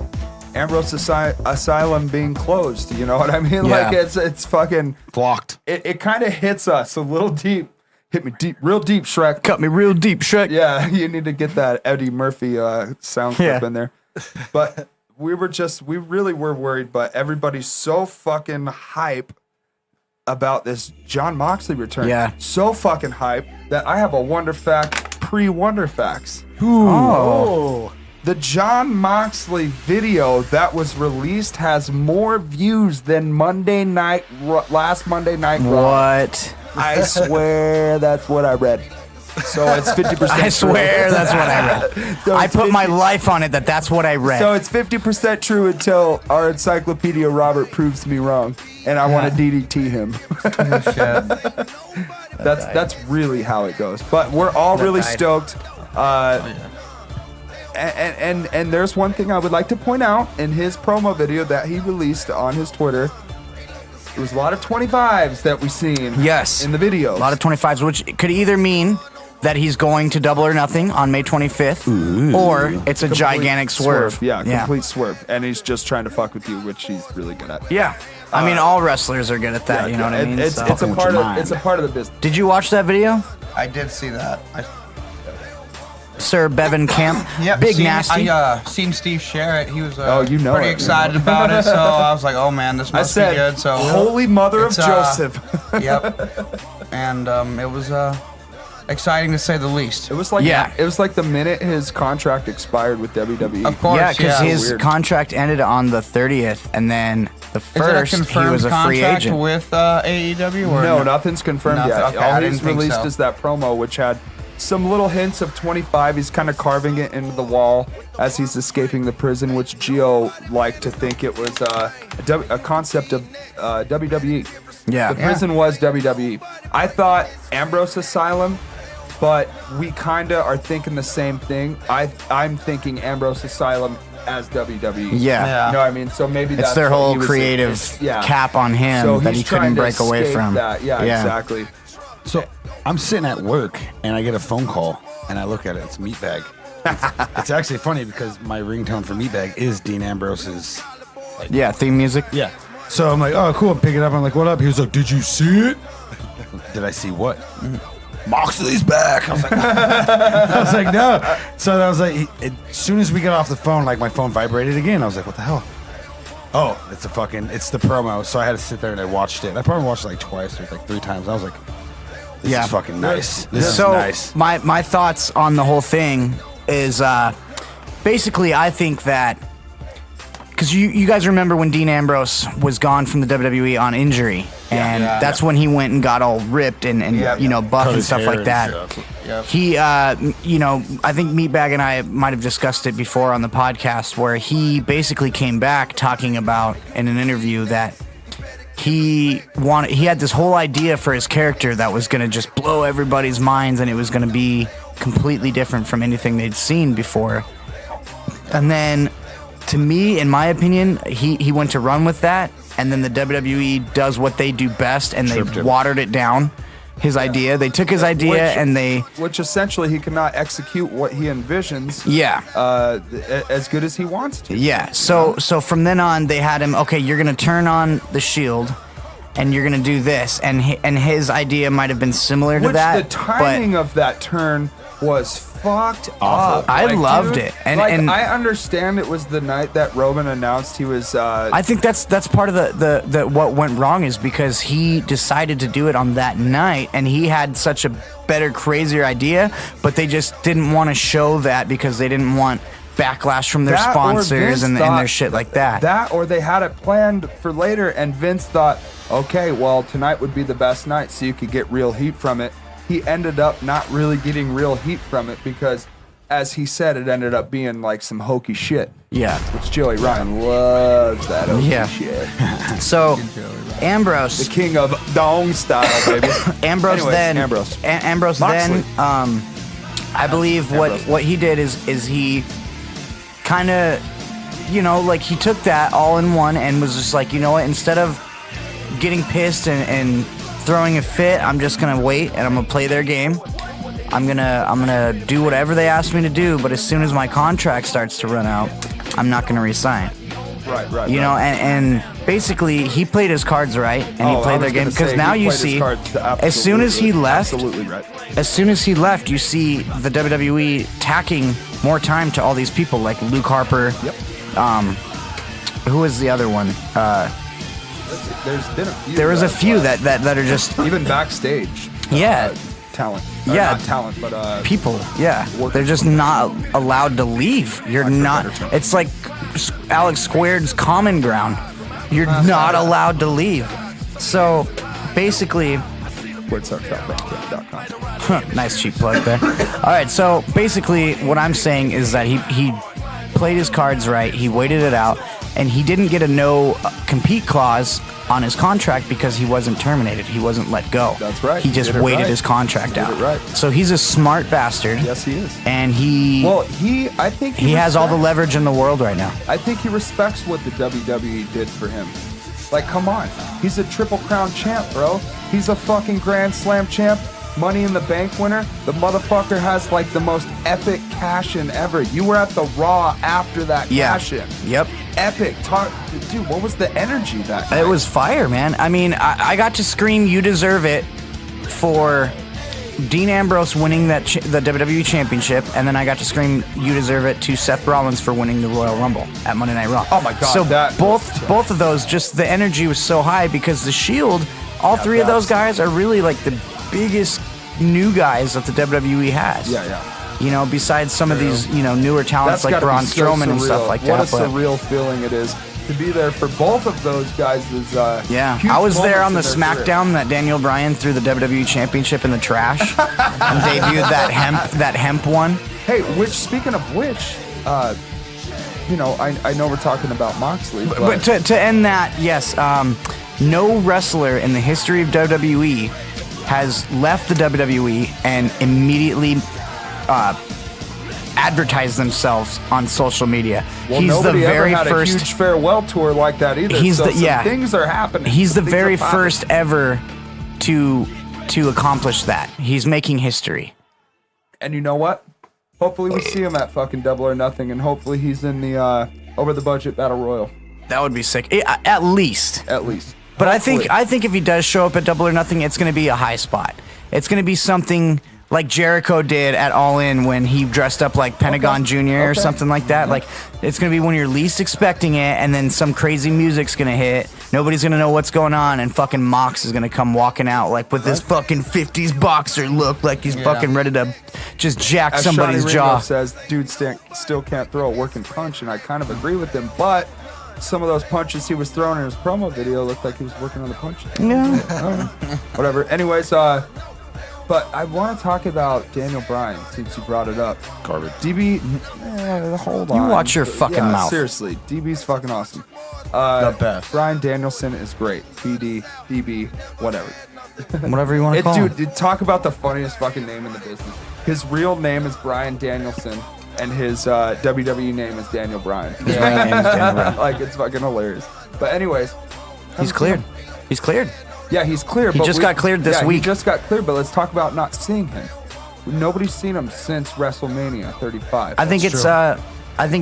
Ambrose Asylum being closed. You know what I mean? Yeah. Like it's fucking Blocked. It kind of hits us a little deep. Hit me deep, real deep, Shrek. Cut me real deep, Shrek. Yeah, you need to get that Eddie Murphy sound clip Yeah. in there. But we really were worried, but everybody's so fucking hype about this John Moxley return. Yeah. So fucking hype that I have a Wonder Fact pre-Wonder Facts. Oh. The John Moxley video that was released has more views than last Monday Night Raw. What? I swear that's what I read. So it's 50%. I swear that's what I read. So I it's put my 50 life on it that's what I read. So it's 50% true until our encyclopedia Robert proves me wrong, and I want to DDT him. That's really how it goes. But we're all really stoked. And there's one thing I would like to point out in his promo video that he released on his Twitter. There was a lot of 25s that we seen. Yes. In the video. A lot of 25s, which could either mean that he's going to Double or Nothing on May 25th, or it's a gigantic swerve. Yeah, complete swerve. And he's just trying to fuck with you, which he's really good at. Yeah. I mean, all wrestlers are good at that, you know what I mean? It's a part of the business. Did you watch that video? I did see that. Sir Bevan Camp? Yep, Big Nasty? I seen Steve share it. He was it, pretty excited about it, so I was like, oh man, this must be good. So Holy Mother of Joseph. Yep. And it was exciting to say the least. It was like it was like the minute his contract expired with WWE. Of course, yeah, because his Weird. contract ended on the 30th, and then the first he was a free agent with AEW. Or no, nothing's confirmed yet. Okay, All I he's didn't think released so. is that promo, which had some little hints of 25. He's kind of carving it into the wall as he's escaping the prison, which Gio liked to think it was a concept of WWE. Yeah. The prison was WWE. I thought Ambrose Asylum, but we kind of are thinking the same thing. I'm thinking Ambrose Asylum as WWE. Yeah. You know what I mean? So maybe that's it's their what whole he was- creative yeah. cap on him So that he's he couldn't trying to break away escape from. that. Yeah, exactly. So I'm sitting at work and I get a phone call and I look at it. It's Meatbag. It's actually funny because my ringtone for Meatbag is Dean Ambrose's. Theme music. Yeah. So I'm like, oh, cool. I'm picking it up. I'm like, what up? He was like, did you see it? Did I see what? Moxley's back. I was like, I was like, no. So I was like, as soon as we got off the phone, like my phone vibrated again. I was like, what the hell? Oh, it's the promo. So I had to sit there and I watched it. I probably watched it like twice or like 3 times. I was like, this is fucking nice. This is nice. My thoughts on the whole thing is basically I think that because you guys remember when Dean Ambrose was gone from the WWE on injury, and that's when he went and got all ripped and you know, buff and stuff like that. He you know, I think Meatbag and I might have discussed it before on the podcast where he basically came back talking about in an interview that he had this whole idea for his character that was going to just blow everybody's minds, and it was going to be completely different from anything they'd seen before. And then, to me, in my opinion, he went to run with that, and then the WWE does what they do best, and they watered it down. His idea. They took his idea and which essentially he cannot execute what he envisions. Yeah. As good as he wants to. Yeah. So from then on, they had him. Okay, you're gonna turn on the Shield, and you're gonna do this, and his idea might have been similar to that. The timing of that turn was fucked up. I loved it, and I understand it was the night that Roman announced he was. I think that's part of the what went wrong is because he decided to do it on that night, and he had such a better, crazier idea, but they just didn't want to show that because they didn't want backlash from their sponsors and their shit like that. That or they had it planned for later, and Vince thought, okay, well tonight would be the best night, so you could get real heat from it. He ended up not really getting real heat from it because, as he said, it ended up being like some hokey shit. Yeah. Which Joey Ryan loves that hokey shit. So, Ambrose. The king of dong style, baby. Ambrose Anyways, then. Ambrose Moxley. then, I believe what he did is he kind of, you know, like he took that all in one and was just like, you know what, instead of getting pissed and throwing a fit, I'm just gonna wait and I'm gonna play their game. I'm gonna do whatever they ask me to do, but as soon as my contract starts to run out, I'm not gonna resign. Right. You know, and basically he played his cards right, and he played their game because now you see, as soon as he left, as soon as he left, you see the WWE tacking more time to all these people like Luke Harper. Yep. Who was the other one? There's been a few. There was a few that are just even backstage. Yeah. Talent. Yeah. Not talent, but people. Yeah. They're just not allowed to leave. You're not. It's like Alex Squared's Common Ground. You're not allowed to leave. So basically. Nice cheap plug there. All right, so basically what I'm saying is that he played his cards right. He waited it out, and he didn't get a no compete clause on his contract because he wasn't terminated. He wasn't let go. That's right. He just waited his contract out. Right. So he's a smart bastard. Yes, he is. And I think he has all the leverage in the world right now. I think he respects what the WWE did for him. Like, come on. He's a Triple Crown champ, bro. He's a fucking Grand Slam champ. Money in the Bank winner. The motherfucker has like the most epic cash-in ever. You were at the Raw after that cash-in. Yep. Epic. Dude, what was the energy that night? It was fire, man. I mean, I got to scream "You Deserve It" for Dean Ambrose winning the WWE Championship, and then I got to scream "You Deserve It" to Seth Rollins for winning the Royal Rumble at Monday Night Raw. Oh my God! So both of those, just the energy was so high because the Shield, all three of those guys are really like the biggest new guys that the WWE has. Yeah. You know, besides some of these, newer talents That's like gotta Braun be so Strowman and stuff surreal. like What that. a surreal feeling it is to be there for both of those guys. Yeah, huge I was there on the moments in their SmackDown that Daniel Bryan threw the WWE Championship in the trash and debuted that hemp one. Hey, speaking of which, I know we're talking about Moxley, but to end that, yes, no wrestler in the history of WWE has left the WWE and immediately advertised themselves on social media. Well, he's nobody the very ever had first a huge farewell tour like that either. Things are happening. He's the very first ever to accomplish that. He's making history. And you know what? Hopefully we see him at fucking Double or Nothing, and hopefully he's in the over the budget Battle Royal. That would be sick. At least. But Hopefully. I think if he does show up at Double or Nothing, it's going to be a high spot. It's going to be something like Jericho did at All In when he dressed up like Pentagon Jr. or something like that. Like, it's going to be when you're least expecting it, and then some crazy music's going to hit. Nobody's going to know what's going on, and fucking Mox is going to come walking out like with this fucking 50s boxer look, like he's fucking ready to just jack As somebody's Shawnee jaw. Ringo says, dude still can't throw a working punch, and I kind of agree with him, but some of those punches he was throwing in his promo video looked like he was working on the punches. Yeah. Whatever. Anyways, but I want to talk about Daniel Bryan since you brought it up. Garbage. DB, hold on. You watch your fucking mouth. Seriously, DB's fucking awesome. The best. Bryan Danielson is great. BD, DB, whatever. Whatever you want to call him. Dude, talk about the funniest fucking name in the business. His real name is Bryan Danielson, and his WWE name is Daniel Bryan. Like, it's fucking hilarious. But anyways. He's cleared. He's cleared. Yeah, he's clear. He just got cleared this week. He just got cleared, but let's talk about not seeing him. Nobody's seen him since WrestleMania 35. I think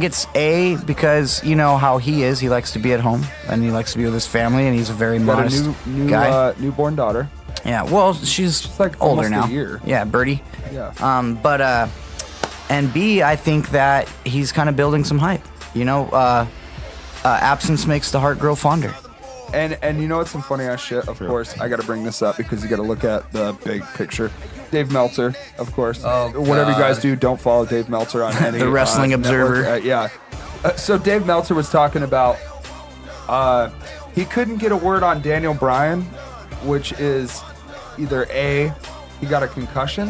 it's A, because you know how he is. He likes to be at home and he likes to be with his family, and he's a very got modest a guy. Newborn daughter. Yeah, well, she's like older almost now. a year. Yeah, Birdie. Yeah. And B, I think that he's kind of building some hype. You know, absence makes the heart grow fonder. And you know what's some funny ass shit? Of course, I got to bring this up because you got to look at the big picture. Dave Meltzer, of course. Whatever you guys do, don't follow Dave Meltzer on any The Wrestling Observer. Network. So Dave Meltzer was talking about he couldn't get a word on Daniel Bryan, which is either A, he got a concussion,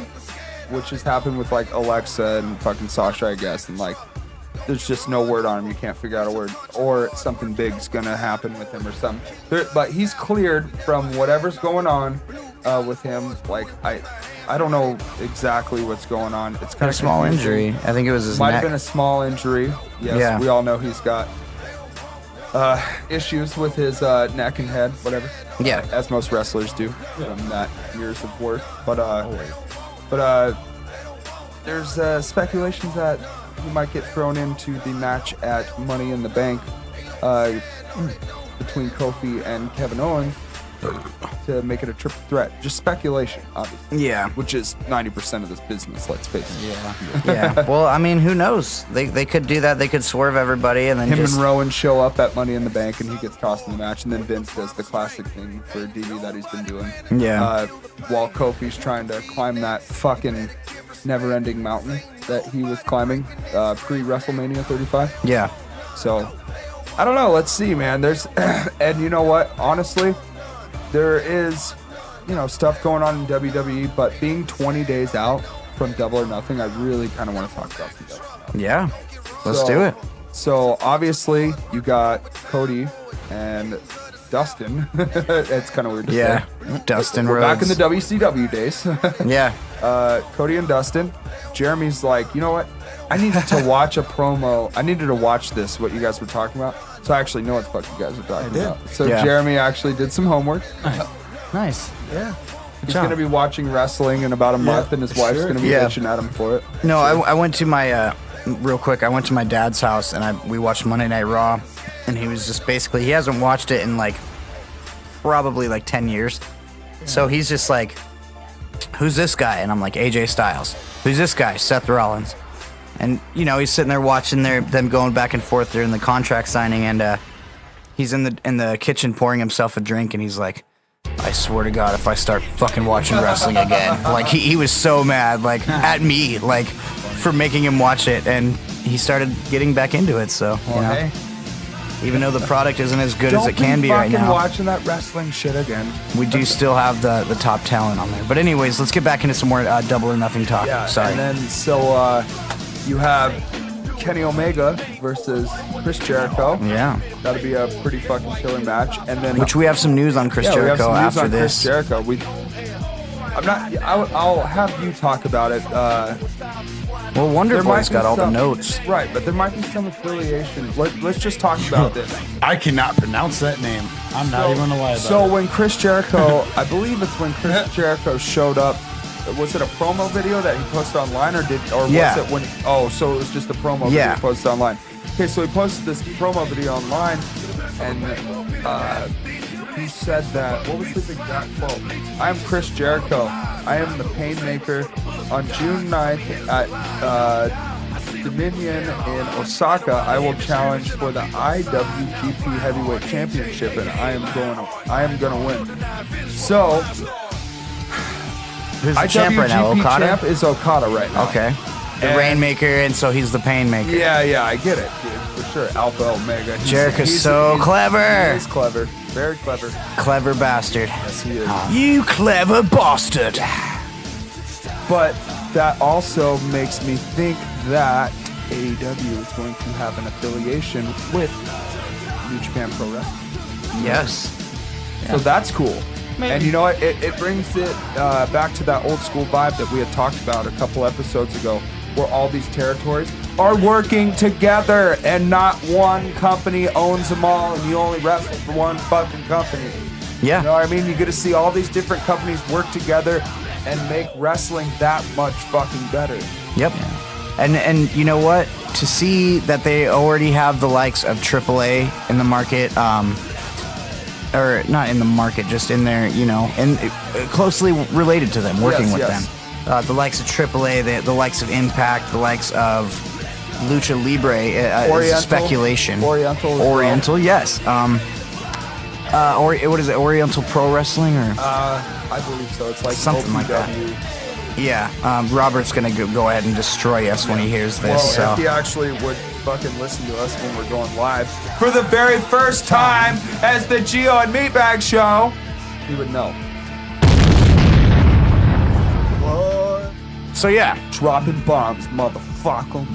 which has happened with like Alexa and fucking Sasha, I guess, and like there's just no word on him. You can't figure out a word, or something big's gonna happen with him or something. But he's cleared from whatever's going on with him. Like I don't know exactly what's going on. It's kind of a small injury. I think it was his Might neck. have been a small injury. Yes, Yeah. We all know he's got issues with his neck and head, whatever. Yeah. As most wrestlers do from that years of work. But there's speculations that he might get thrown into the match at Money in the Bank between Kofi and Kevin Owens. to make it a triple threat. Just speculation, obviously. Yeah. Which is 90% of this business, let's face it. Yeah. Well, I mean, who knows? They could do that. They could swerve everybody and then Him just... and Rowan show up at Money in the Bank and he gets tossed in the match, and then Vince does the classic thing for DB that he's been doing. Yeah. While Kofi's trying to climb that fucking never-ending mountain that he was climbing pre-WrestleMania 35. Yeah. So, I don't know. Let's see, man. There's, and you know what? Honestly, there is, stuff going on in WWE, but being 20 days out from Double or Nothing, I really kind of want to talk about some Double or Nothing. Yeah. Let's do it. So, obviously, you got Cody and Dustin. It's kind of weird to say. Yeah. Dustin We're Rhodes. back in the WCW days. Yeah. Cody and Dustin. Jeremy's like, you know what? I needed to watch a promo. I needed to watch this, what you guys were talking about. So I actually know what the fuck you guys are talking about. So Yeah. Jeremy actually did some homework. Nice. Yeah. He's going to be watching wrestling in about a month, and his wife's going to be bitching at him for it. No, I went to my, real quick, I went to my dad's house and we watched Monday Night Raw, and he was just basically, he hasn't watched it in probably 10 years. So he's just like, who's this guy? And I'm like, AJ Styles. Who's this guy? Seth Rollins. And, he's sitting there watching them going back and forth during the contract signing, and he's in the kitchen pouring himself a drink, and he's like, I swear to God, if I start fucking watching wrestling again. He was so mad, at me, for making him watch it, and he started getting back into it, so, Hey, even though the product isn't as good as it can be right now, watching that wrestling shit again. we do still have the top talent on there. But anyways, let's get back into some more Double or Nothing talk. Yeah, Sorry. and then, so, you have Kenny Omega versus Chris Jericho. Yeah. That'll be a pretty fucking killer match. And then Which we have some news on Chris we have Jericho some news after on this. Chris Jericho. I'll have you talk about it. Well, Wonder There Boy's might be got all the some- notes. Right, but there might be some affiliation. Let's just talk about this. I cannot pronounce that name. I'm not even gonna lie about So it. when Chris Jericho, I believe it's when Chris Jericho showed up. Was it a promo video that he posted online, or Yeah. was it when? Oh, so it was just a promo video Yeah. he posted online. Okay, so he posted this promo video online, and he said that. What was his exact quote? I am Chris Jericho. I am the Painmaker. On June 9th at Dominion in Osaka, I will challenge for the IWGP Heavyweight Championship, and I am gonna win. So. Who's the champ right now? IWGP Okada? champ is Okada right now. Okay. The And- Rainmaker, and so he's the Painmaker. Yeah, I get it, dude, for sure. Alpha Omega. Jericho's so clever. He is clever. Very clever. Clever bastard. Yes, he is. You clever bastard. But that also makes me think that AEW is going to have an affiliation with New Japan Pro Wrestling. Yes. So that's cool. And you know what? It brings it back to that old school vibe that we had talked about a couple episodes ago, where all these territories are working together and not one company owns them all and you only wrestle for one fucking company. Yeah. You know what I mean? You get to see all these different companies work together and make wrestling that much fucking better. Yep. And you know what? To see that they already have the likes of AAA in the market, or not in the market, just in there, and closely related to them, working with them. The likes of AAA, the likes of Impact, the likes of Lucha Libre, is speculation. Oriental, yes. Or what is it? Oriental Pro Wrestling, or I believe so. It's like something like that. Yeah. Robert's gonna go ahead and destroy us when he hears this. Well, if he actually would fucking listen to us when we're going live for the very first time as the Gio and Meatbag Show, he would know. So yeah, dropping bombs, motherfucker.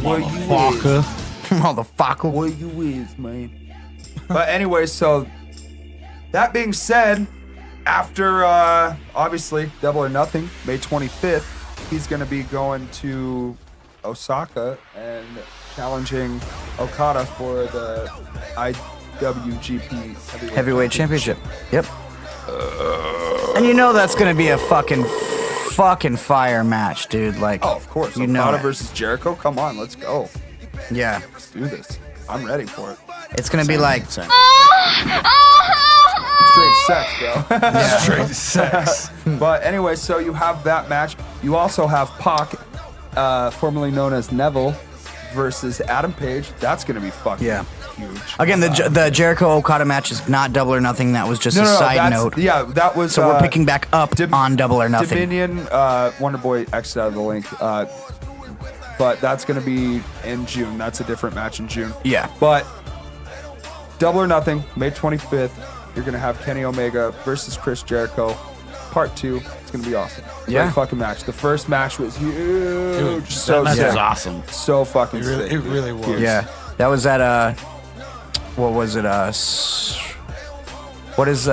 Motherfucker. Where you is, man? But anyway, so that being said, after obviously Double or Nothing, May 25th, he's gonna be going to Osaka and challenging Okada for the IWGP Heavyweight Championship. Yep. And that's gonna be a fucking fire match, dude. Like, oh, of course. Okada versus Jericho. Come on, let's go. Yeah. Let's do this. I'm ready for it. It's gonna be like straight sex, bro. Straight sex. But anyway, so you have that match. You also have Pac, formerly known as Neville, versus Adam Page. That's gonna be fucking huge. Again, the Jericho Okada match is not Double or Nothing. That was just a side note. Yeah, that was. So we're picking back up on Double or Nothing. Dominion, Wonderboy exited out of the link. But that's going to be in June. That's a different match in June. Yeah. But Double or Nothing, May 25th. You're going to have Kenny Omega versus Chris Jericho. Part 2. It's going to be awesome. Yeah. Great fucking match. The first match was huge. Dude, so that match sick. was awesome. So fucking sick. It really was. Huge. Yeah. That was at, what was it? What is,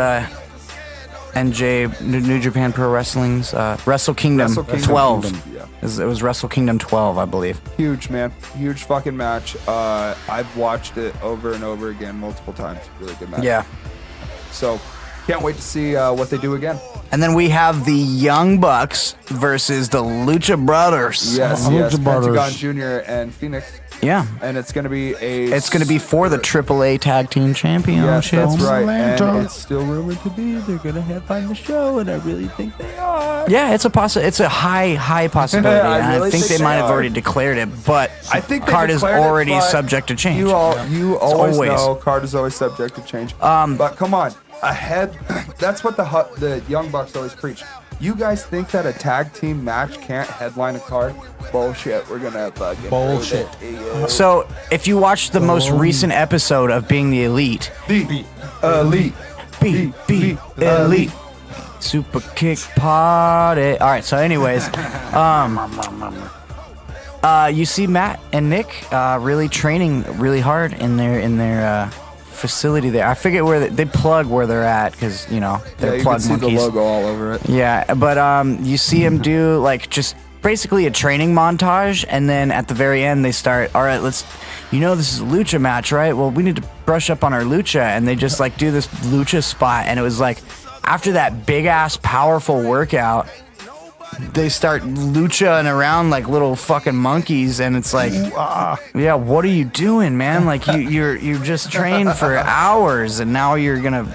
NJ, New Japan Pro Wrestling's, Wrestle Kingdom 12. Yeah. It was Wrestle Kingdom 12, I believe. Huge, man. Huge fucking match. I've watched it over and over again multiple times. Really good match. Yeah. So, can't wait to see what they do again. And then we have the Young Bucks versus the Lucha Brothers. Yes, Lucha Brothers. Pentagon Jr. and Phoenix. Yeah. And it's going to be for the AAA Tag Team Championship. Yes, that's right. Atlanta. And it's still rumored to be they're going to headline the show, and I really think they are. Yeah, it's a high possibility. I And really I think think they might they have are. already declared it, but I think they card is declared it, already but subject to change. You always always. know card is always subject to change. But come on, that's what the Young Bucks always preach. You guys think that a tag team match can't headline a card? Bullshit. We're gonna fucking Bullshit. So, if you watch the most recent episode of Being the Elite, The Elite. be elite. Super kick party. All right. So, anyways, you see Matt and Nick really training really hard in their facility there. I forget where they plug where they're at because they're you plug can see monkeys. the logo all over it. Yeah, but you see him do like just basically a training montage, and then at the very end they start. All right, let's. This is a lucha match, right? Well, we need to brush up on our lucha, and they just like do this lucha spot, and it was like after that big ass powerful workout, they start luchaing around like little fucking monkeys, and it's like, yeah, what are you doing, man? Like you're just trained for hours, and now you're gonna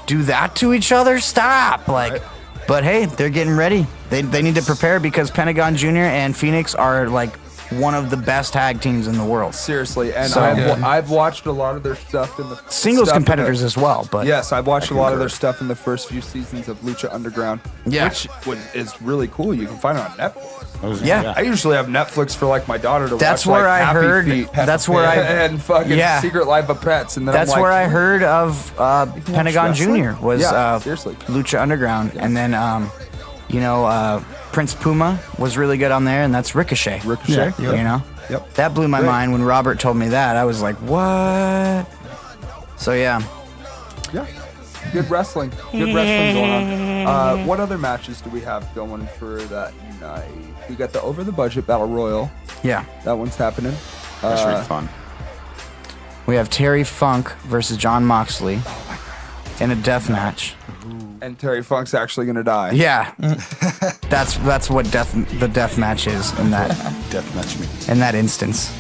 do that to each other? Stop! Like, but hey, they're getting ready. They need to prepare because Pentagon Jr. and Phoenix are like one of the best tag teams in the world. Seriously, and So- I've watched a lot of their stuff in the Singles stuff in competitors the- as well, but yes, I've watched a lot of their stuff in the first few seasons of Lucha Underground, Yeah. which is really cool. You can find it on Netflix. Yeah. I usually have Netflix for like my daughter to That's watch. where like, I Happy heard- Feet, that's where I- and fucking Yeah. Secret Life of Pets, and then that's I'm like, where I heard of Pentagon wrestling? Jr. was Yeah, seriously. Lucha Underground, and then Prince Puma was really good on there, and that's Ricochet. Ricochet, Yeah. Yep. That blew my Great. mind when Robert told me that. I was like, what? So yeah. Yeah. Good wrestling. Good wrestling going on. What other matches do we have going for that night? We got the Over the Budget Battle Royal. Yeah. That one's happening. That's really fun. We have Terry Funk versus John Moxley in a death match. And Terry Funk's actually going to die. Yeah. that's what the death match is in that Deathmatch me. in that instance.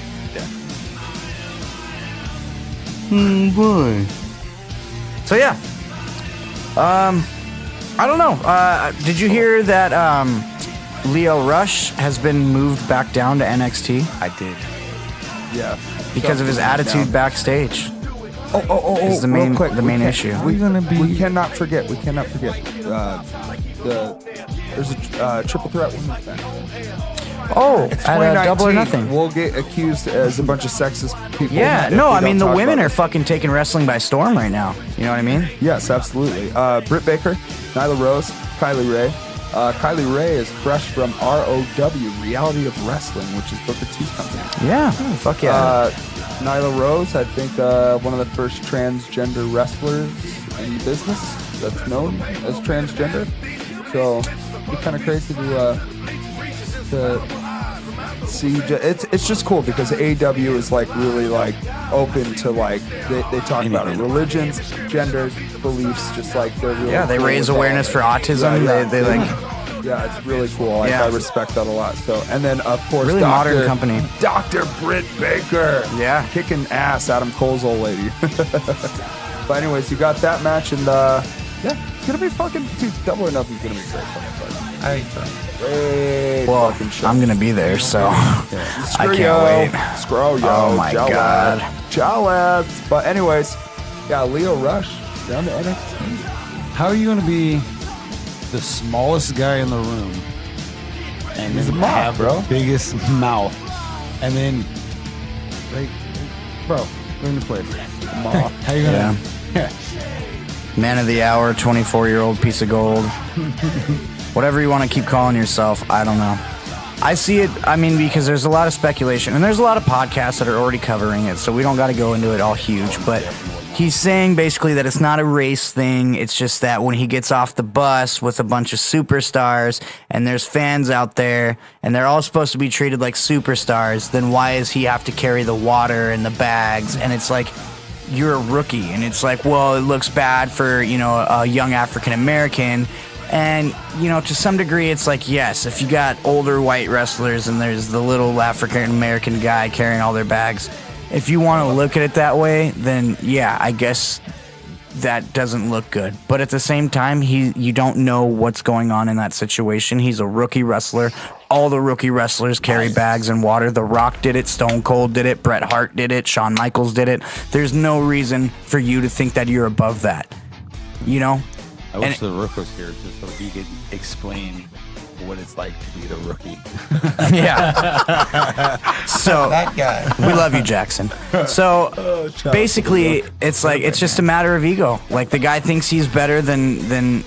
Boy. So yeah. I don't know. Did you hear that Leo Rush has been moved back down to NXT I did. Yeah. because of his attitude backstage? Oh! Is the real main- quick, the we main can't- issue. We cannot forget. There's a triple threat women's match. Oh, It's at a Double or 2019. Nothing. We'll get accused as a bunch of sexist people. Yeah, if no, we I mean don't the talk women about are it. fucking taking wrestling by storm right now. You know what I mean? Yes, absolutely. Britt Baker, Nyla Rose, Kylie Ray. Kylie Ray is fresh from ROW, Reality of Wrestling, which is Booker T's company. Yeah, fuck yeah. Nyla Rose, I think one of the first transgender wrestlers in business that's known as transgender. So it'd be kind of crazy to see. It's just cool because AEW is like really like open to like they talk about it, religions, genders, beliefs, just like they're really Yeah, they cool raise with all awareness of for it. autism. Yeah, They like yeah, it's really cool. Like, Yeah. I respect that a lot. So, and then of course, Really modern company. Dr. Britt Baker. Yeah. Kicking ass, Adam Cole's old lady. But anyways, you got that match, and Yeah, it's gonna be fucking, dude, Double or Nothing's gonna be a great fucking fight. I think so. Great Well, fucking shit. I'm gonna be there, so I can't wait. Screw yo. Oh my God. Jealous. But anyways, yeah, Leo Rush down to NXT. How are you going to be the smallest guy in the room and He's then a moth, have bro. the biggest mouth, and then, like, bro, we're in the place. Moth. How you gonna? Yeah. Man of the hour, 24-year-old piece of gold. Whatever you want to keep calling yourself, I don't know. I see it, I mean, because there's a lot of speculation, and there's a lot of podcasts that are already covering it, so we don't got to go into it all huge, but he's saying basically that it's not a race thing, it's just that when he gets off the bus with a bunch of superstars, and there's fans out there, and they're all supposed to be treated like superstars, then why does he have to carry the water and the bags? And it's like, you're a rookie, and it's like, well, it looks bad for, you know, a young African American, and, you know, to some degree, it's like, yes, if you got older white wrestlers and there's the little African American guy carrying all their bags, if you want to look at it that way, then yeah, I guess that doesn't look good. But at the same time, you don't know what's going on in that situation. He's a rookie wrestler. All the rookie wrestlers carry bags and water. The Rock did it. Stone Cold did it. Bret Hart did it. Shawn Michaels did it. There's no reason for you to think that you're above that. You know? I wish the Rook was here just so he could explain what it's like to be the rookie. Yeah. So That guy. we love you, Jackson. So basically, it's like it's just a matter of ego. Like the guy thinks he's better than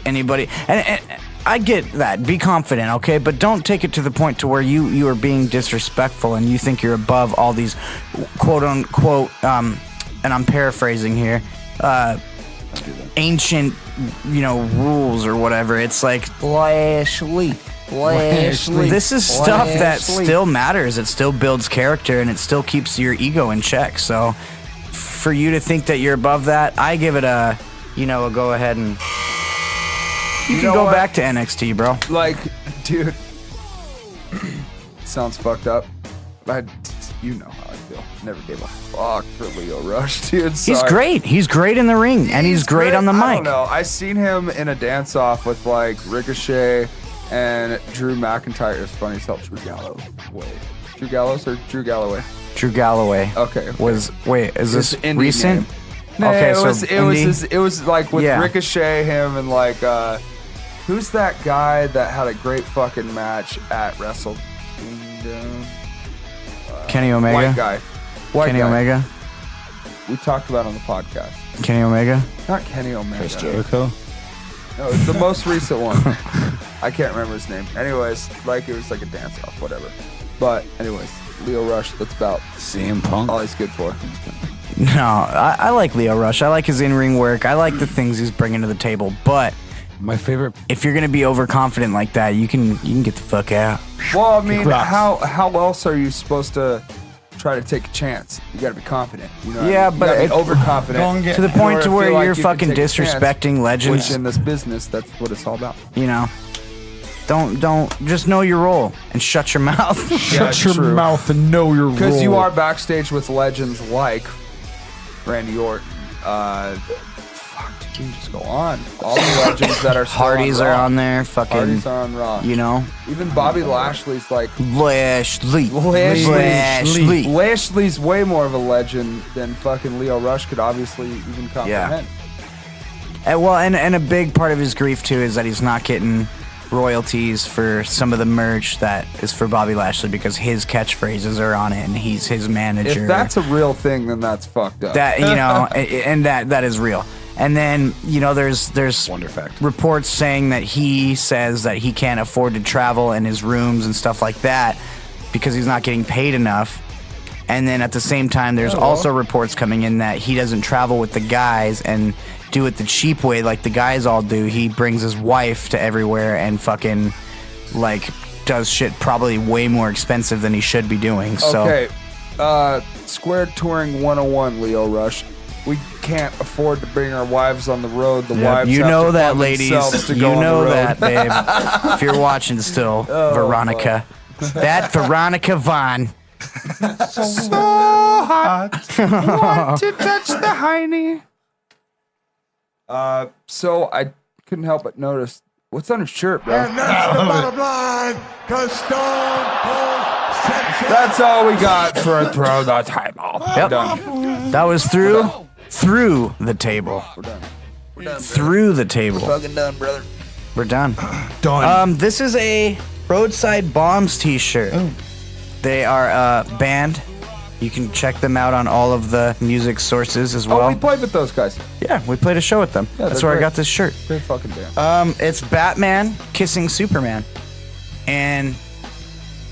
anybody, and I get that. Be confident, okay, but don't take it to the point to where you are being disrespectful and you think you're above all these quote unquote. And I'm paraphrasing here. Ancient, you know, rules or whatever. It's like Lashley. This is stuff that still matters. It still builds character and it still keeps your ego in check. So for you to think that you're above that, I give it a go ahead and you can go back to NXT, bro. Like, dude, sounds fucked up. You know how I feel. Never gave a fuck for Leo Rush, dude. Sorry. He's great. He's great in the ring, and he's great on the mic. I don't know. I seen him in a dance-off with, like, Ricochet and Drew McIntyre. It's funny, it's called Drew Galloway. Drew Gallows or Drew Galloway? Drew Galloway. Okay. Is this Indie recent? name. No, Okay, it was like with Yeah. Ricochet, him, and like who's that guy that had a great fucking match at Wrestle Kingdom? Kenny Omega. White guy. Kenny Omega. We talked about on the podcast. Kenny Omega. Not Kenny Omega. Chris Jericho. No, it's the most recent one. I can't remember his name. Anyways, like it was like a dance off, whatever. But anyways, Leo Rush. That's about CM Punk. all he's good for. No, I like Leo Rush. I like his in-ring work. I like the things he's bringing to the table. But My favorite. if you're gonna be overconfident like that, you can get the fuck out. Well, I mean, rocks. how else are you supposed to try to take a chance? You got to be confident. You know what Yeah, I mean? but you gotta it- be overconfident Don't get- To the in point order to where feel like you're you can fucking take a chance, disrespecting legends. Which in this business, that's what it's all about. You know, don't just know your role and shut your mouth. Shut your true. mouth and know your role. Because you are backstage with legends like Randy Orton. Fuck, you can just go on. All the legends that are still Hardys on are Raw. on there. Fucking, Hardys are on Raw. you know, Even Bobby Lashley's like Lashley. Lashley's way more of a legend than fucking Leo Rush could obviously even comprehend. And a big part of his grief too is that he's not getting royalties for some of the merch that is for Bobby Lashley because his catchphrases are on it and he's his manager. If that's a real thing, then that's fucked up. That, you know, and that is real. And then, you know, there's Wonder fact. reports saying that he says that he can't afford to travel in his rooms and stuff like that because he's not getting paid enough. And then at the same time, there's also reports coming in that he doesn't travel with the guys and do it the cheap way like the guys all do. He brings his wife to everywhere and fucking, like, does shit probably way more expensive than he should be doing. So. Okay, Squared Touring 101, Leo Rush. We can't afford to bring our wives on the road. The wives you have know to that, fund ladies. themselves to You go on know the road. that, babe. If you're watching still, Veronica. That Veronica Vaughn. So hot. Want to touch the hiney. So I couldn't help but notice what's on his shirt, bro. And that's the bottom line, because Stone Cold said so. That's all we got for Throw the Table. Yep. Done. That was through the table. We're done. Through the table. Fucking done, brother. We're done. Done. This is a Roadside Bombs t-shirt. They are a band. You can check them out on all of the music sources as well. Oh, we played with those guys. Yeah, we played a show with them. Yeah, That's they're where I great. got this shirt. Great fucking band. It's Batman kissing Superman. And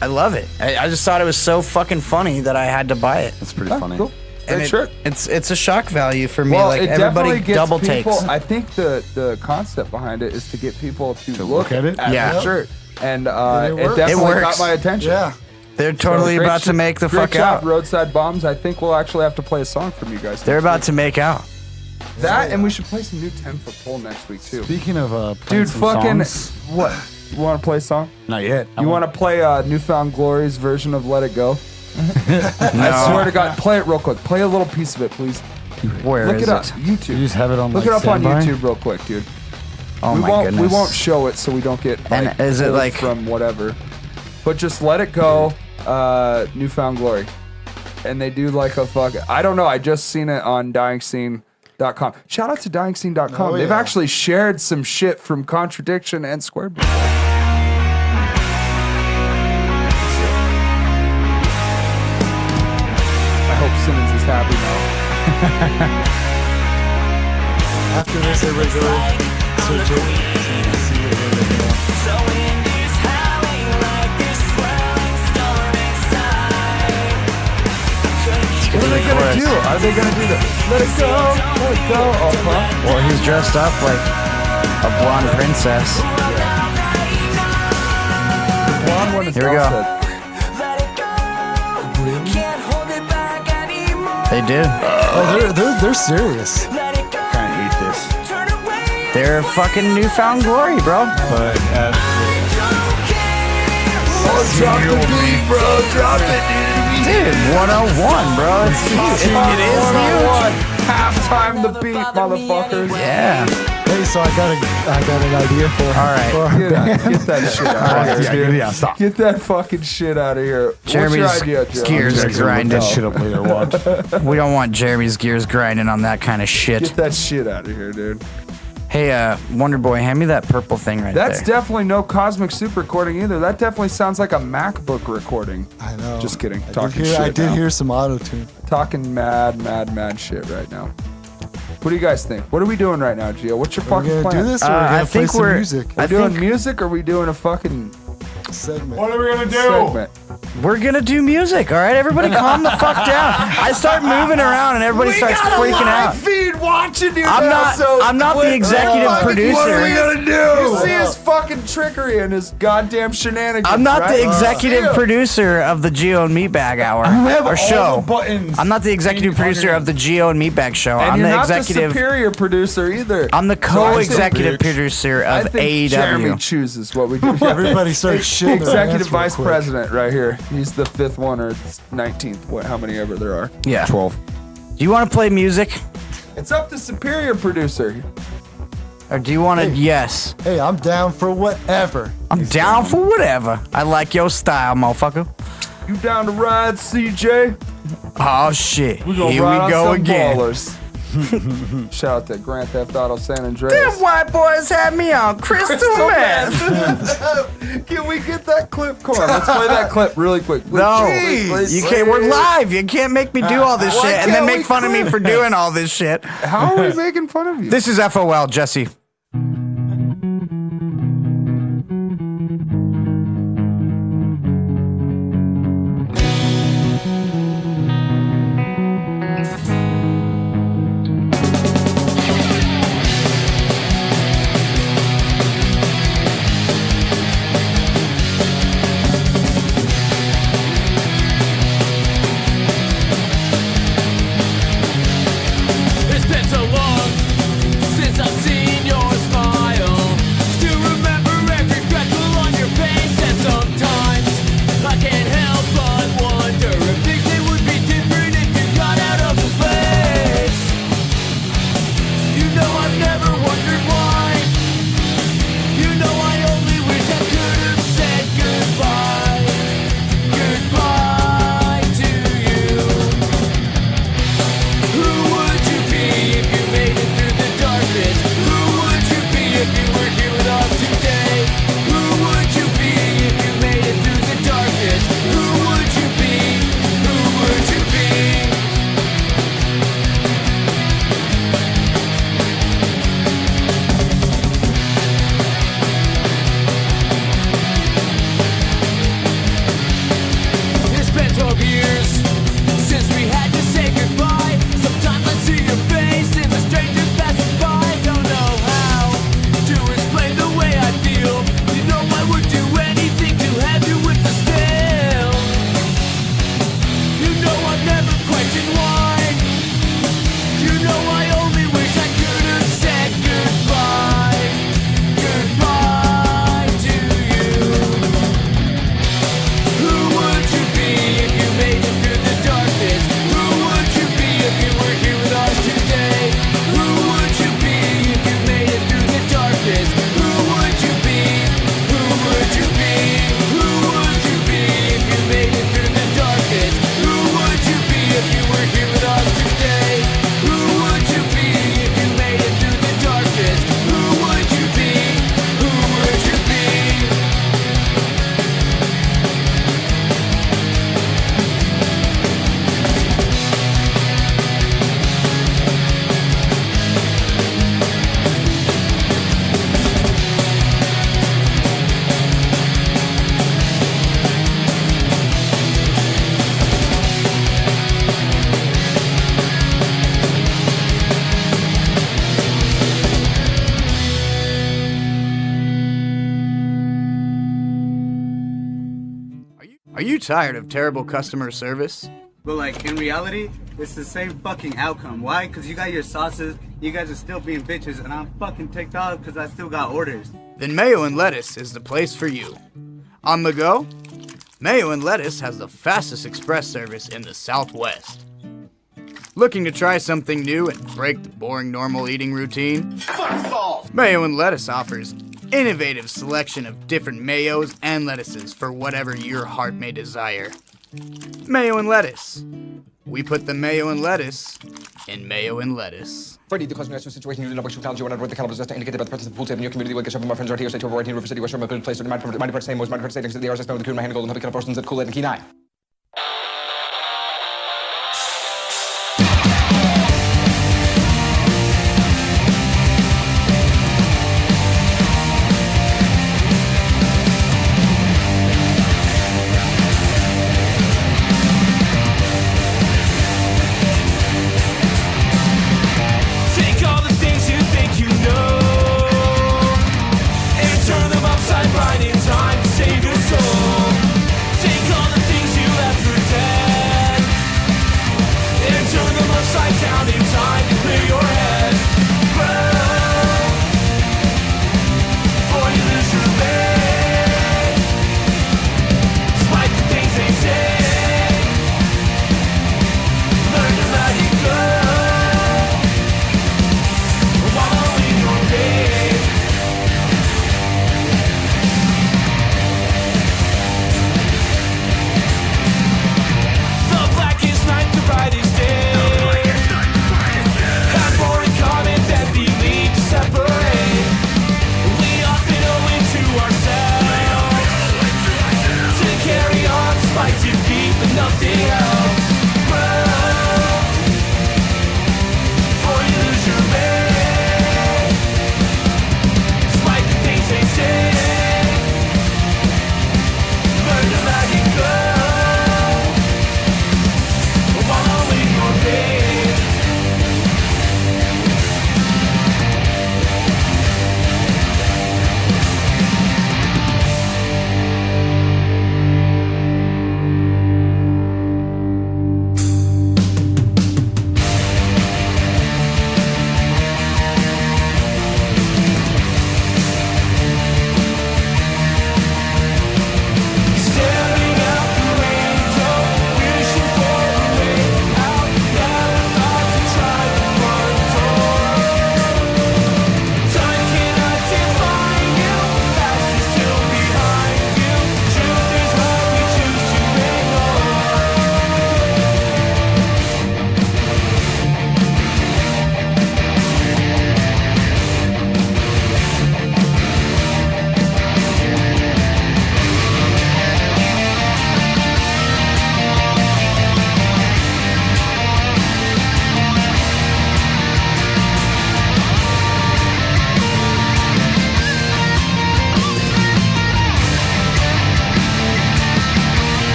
I love it. I just thought it was so fucking funny that I had to buy it. That's pretty funny. Cool. And Great shirt. It's a shock value for me. Well, like it everybody definitely gets double people, takes. I think the concept behind it is to get people to look at it? Yeah. the shirt. And it it works. definitely It works. got my attention. Yeah. They're totally Great about to shit. make the Great fuck job, out. Roadside Bombs. I think we'll actually have to play a song from you guys. They're next about week. to make out. That, and we should play some new 10-foot pole next week too. Speaking of playing Dude, some fucking songs, what? You want to play a song? not yet. You want to play Newfound Glory's version of Let It Go? No. I swear to God, play it real quick. Play a little piece of it, please. Where Look is it up. it? YouTube. You just have it on. Look like, it up on standby? YouTube real quick, dude. Oh we my won't, goodness. We won't show it so we don't get And like, is it pulled like- from whatever. But just Let It Go, Newfound Glory. And they do like a fuck. I don't know. I just seen it on DyingScene.com. Shout out to DyingScene.com. Oh, They've yeah. actually shared some shit from Contradiction and Squared. I hope Simmons is happy now. After this, everybody go search it. See what they're looking at. What are they gonna do? Are they gonna do the Let It Go, Let It Go? Oh, huh? Or he's dressed up like a blonde princess. Blonde one is Here we go. Elsa. They did. Oh, they're serious. Kind of hate this, They're fucking Newfound Glory, bro. but Drop the beat, bro. Drop it, Dude, 101, bro. It is you. Halftime the beat, motherfuckers. Yeah. Hey, so I got an idea for All right. for our band. Get that shit out of here, dude. yeah, stop. Get that fucking shit out of here. Jeremy's What's your idea, Joe? gears Gonna look grinding. that shit up later. Watch. We don't want Jeremy's gears grinding on that kind of shit. Get that shit out of here, dude. Hey, Wonder Boy, hand me that purple thing right That's there. definitely no Cosmic Soup recording either. That definitely sounds like a MacBook recording. I know. Just kidding. I Talking did hear, shit I did now. hear some auto tune. Talking mad shit right now. What do you guys think? What are we doing right now, Gio? What's your We're fucking gonna plan? do this, or we're I gonna play think some we're- music We're I doing think- music, or are we doing a fucking segment. What are we gonna do? segment? We're gonna do music, all right? Everybody calm the fuck down. I start moving around and everybody starts freaking out. feed watching you. I'm not the executive producer. What are we gonna do? You see Yeah. his fucking trickery and his goddamn shenanigans. I'm not right? the executive Yeah. producer of the Gio and Meatbag Hour have all or show. the buttons. I'm not the executive producer of the Gio and Meatbag Show. And I'm you're the not executive. the superior producer either. I'm the So I think- co-executive producer I of think Jeremy AEW. chooses what we do. Everybody starts shitting their Executive pants real vice quick. president right here. He's the 5th one or 19th. What? How many ever there are? Yeah. 12. Do you want to play music, It's up to superior producer. or do you want to? Yes. Hey, I'm down for whatever. I'm down for whatever. I like your style, motherfucker. You down to ride, CJ? Oh shit! We gonna Here ride we go on some again. ballers. Shout out to Grand Theft Auto San Andreas. Them white boys had me on crystal meth. Can we get that clip, Corn? Let's play that clip really quick. Please. No, Please. you can't. We're live. You can't make me do all this Why shit and then can't make we fun of me quit? for doing all this shit. How are we making fun of you? This is FOL, Jesse. It's been so long since I've seen your Are you tired of terrible customer service? But like in reality, it's the same fucking outcome. Why? Because you got your sauces, you guys are still being bitches, and I'm fucking ticked off because I still got orders. Then Mayo and Lettuce is the place for you. On the go? Mayo and Lettuce has the fastest express service in the Southwest. Looking to try something new and break the boring normal eating routine? Mayo and Lettuce offers innovative selection of different mayos and lettuces for whatever your heart may desire. Mayo and Lettuce. We put the mayo and lettuce in Mayo and Lettuce. Freddy, the causing situation you did not wish to challenge you and avoid the caliber just indicated by the presence of the pool table in your community. Will get my friends right here, say to avoid River City, West River, place, or the mind same was mind stating the RSS, the cool, my hand, golden, topic, and forces that cool and key 9. Turn them upside right in time to save your soul. Take all the things you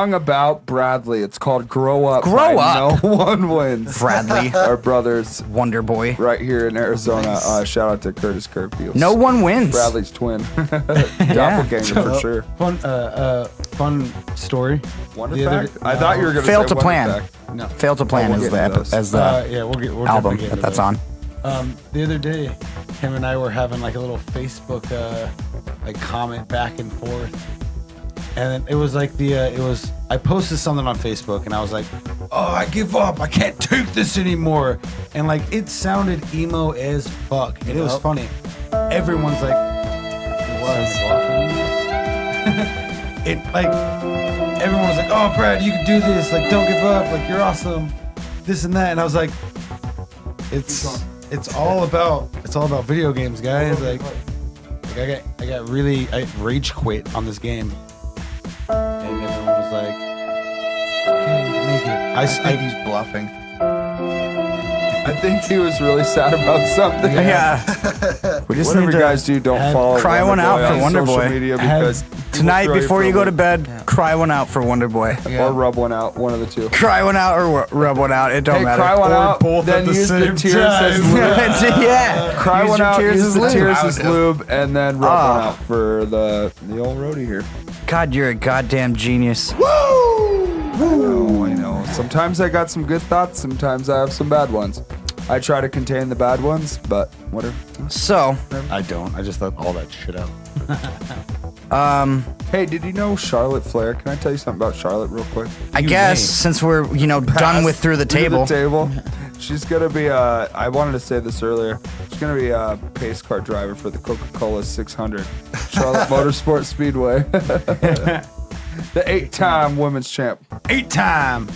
song about Bradley. It's called "Grow Up." Grow Up. No One Wins. Bradley. Our brothers, Wonder Boy. right here in Arizona. Shout out to Curtis Curfield. No one wins. Bradley's twin. Doppelganger for sure. Fun story. Wonder The other- fact? I thought you were going to say Fail to Wonder plan. fact. No. Fail to plan we'll is get into those. Yeah, we'll album definitely get that's into on. The other day, him and I were having like a little Facebook like comment back and forth, and it was like I posted something on Facebook and I was like, oh, I give up, I can't take this anymore, and like it sounded emo as fuck, and it was funny. Everyone's like, it like everyone was like, oh, Brad, you can do this, like don't give up, like you're awesome, this and that, and I was like, it's all about video games, guys. Like I rage quit on this game, and everyone was like, okay, you can make it. I think he's bluffing. I think he was really sad about something. Yeah. We just Whatever need you to guys do, don't follow cry Wonder one out Boy for on Wonder social Boy. media because Tonight, before you go to bed, cry one out for Wonder Boy. or rub one out, one of the two. Cry one out or rub one out. It don't Hey, matter. cry one Or out, both then at the use the same tears time. as lube. Yeah. Cry Use one your out, tears use as the lube. tears as lube, and then rub one out for the old roadie here. God, you're a goddamn genius. I know. Sometimes I got some good thoughts, sometimes I have some bad ones. I try to contain the bad ones, but whatever. So, I don't. I just let all that shit out. Hey, did you know Charlotte Flair? Can I tell you something about Charlotte real quick? I guess since we're, done with Through the Table. She's going to be, I wanted to say this earlier. She's going to be a pace car driver for the Coca-Cola 600. Charlotte Motorsport Speedway. The 8-time women's champ. 8-time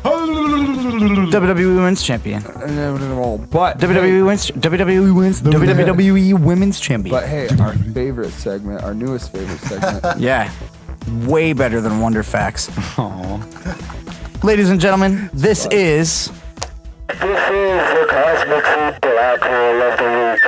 WWE Women's Champion. But WWE Women's Champion. But hey, our favorite segment, our newest favorite segment. Yeah. Way better than Wonder Facts. Ladies and gentlemen, this is the Cosmic Food Black Hole of the Week.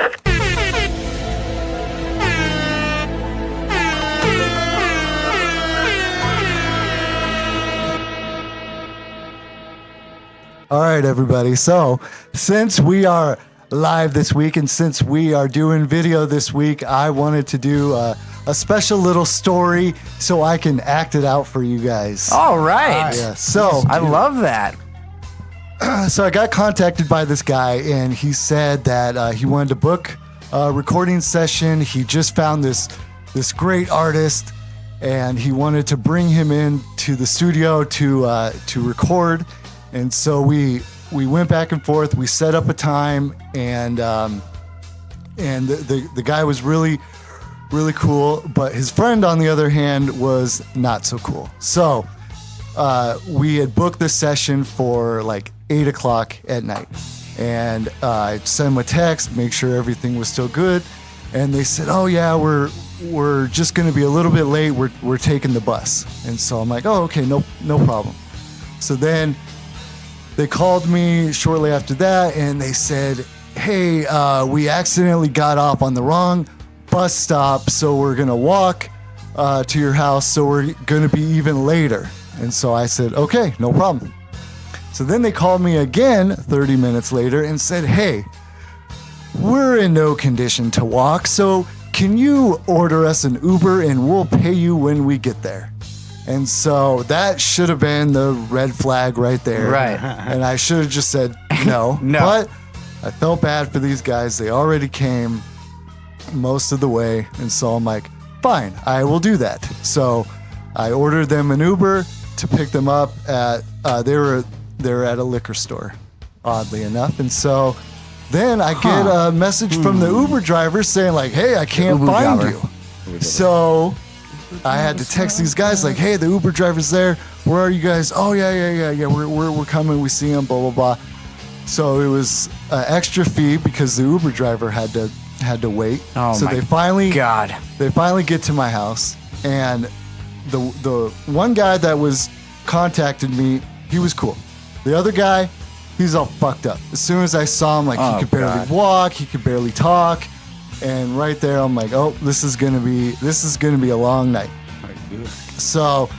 All right, everybody. So, since we are live this week and since we are doing video this week, I wanted to do a special little story so I can act it out for you guys. All right. Yeah. So, I love that. So I got contacted by this guy, and he said that he wanted to book a recording session. He just found this great artist, and he wanted to bring him in to the studio to record. And so we went back and forth. We set up a time, and the guy was really, really cool. But his friend, on the other hand, was not so cool. So we had booked this session for like 8 o'clock at night, and I sent him a text, make sure everything was still good, and they said, "Oh yeah, we're just going to be a little bit late. We're taking the bus." And so I'm like, "Oh, okay, no problem." So then they called me shortly after that, and they said, "Hey, we accidentally got off on the wrong bus stop, so we're gonna walk to your house, so we're gonna be even later." And so I said, "Okay, no problem." So then they called me again 30 minutes later and said, "Hey, we're in no condition to walk, so can you order us an Uber and we'll pay you when we get there?" And so that should have been the red flag right there. Right. And I should have just said no. No. But I felt bad for these guys. They already came most of the way. And so I'm like, fine, I will do that. So I ordered them an Uber to pick them up at, they were at a liquor store, oddly enough. And so then I get a message from the Uber driver saying like, "Hey, I can't Uber find driver. you." So I had to text these guys like, "Hey, the Uber driver's there. Where are you guys?" "Oh yeah. We're coming. We see him." Blah blah blah. So it was an extra fee because the Uber driver had to wait. Oh so my they finally God. They finally get to my house, and the one guy that was contacted me, he was cool. The other guy, he's all fucked up. As soon as I saw him, like he could barely walk, he could barely talk. And right there, I'm like, oh, this is gonna be a long night. So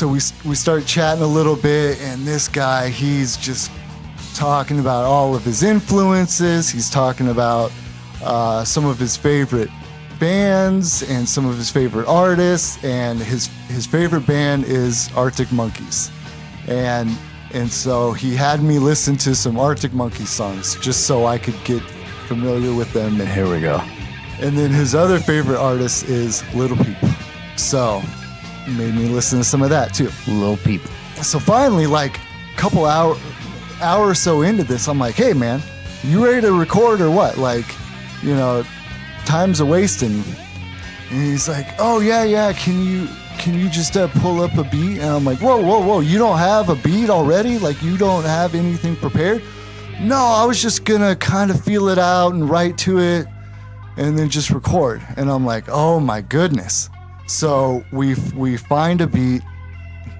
we start chatting a little bit, and this guy, he's just talking about all of his influences. He's talking about some of his favorite bands and some of his favorite artists, and his favorite band is Arctic Monkeys. And so he had me listen to some Arctic Monkeys songs just so I could get familiar with them. And here we go. And then his other favorite artist is Little Peep. So he made me listen to some of that too. Little Peep. So finally, like a couple hour or so into this, I'm like, hey man, you ready to record or what? Like, you know, time's a wasting. And he's like, oh yeah, can you just pull up a beat? And I'm like, whoa, you don't have a beat already? Like, you don't have anything prepared? No, I was just gonna kind of feel it out and write to it and then just record. And I'm like, oh my goodness. So we find a beat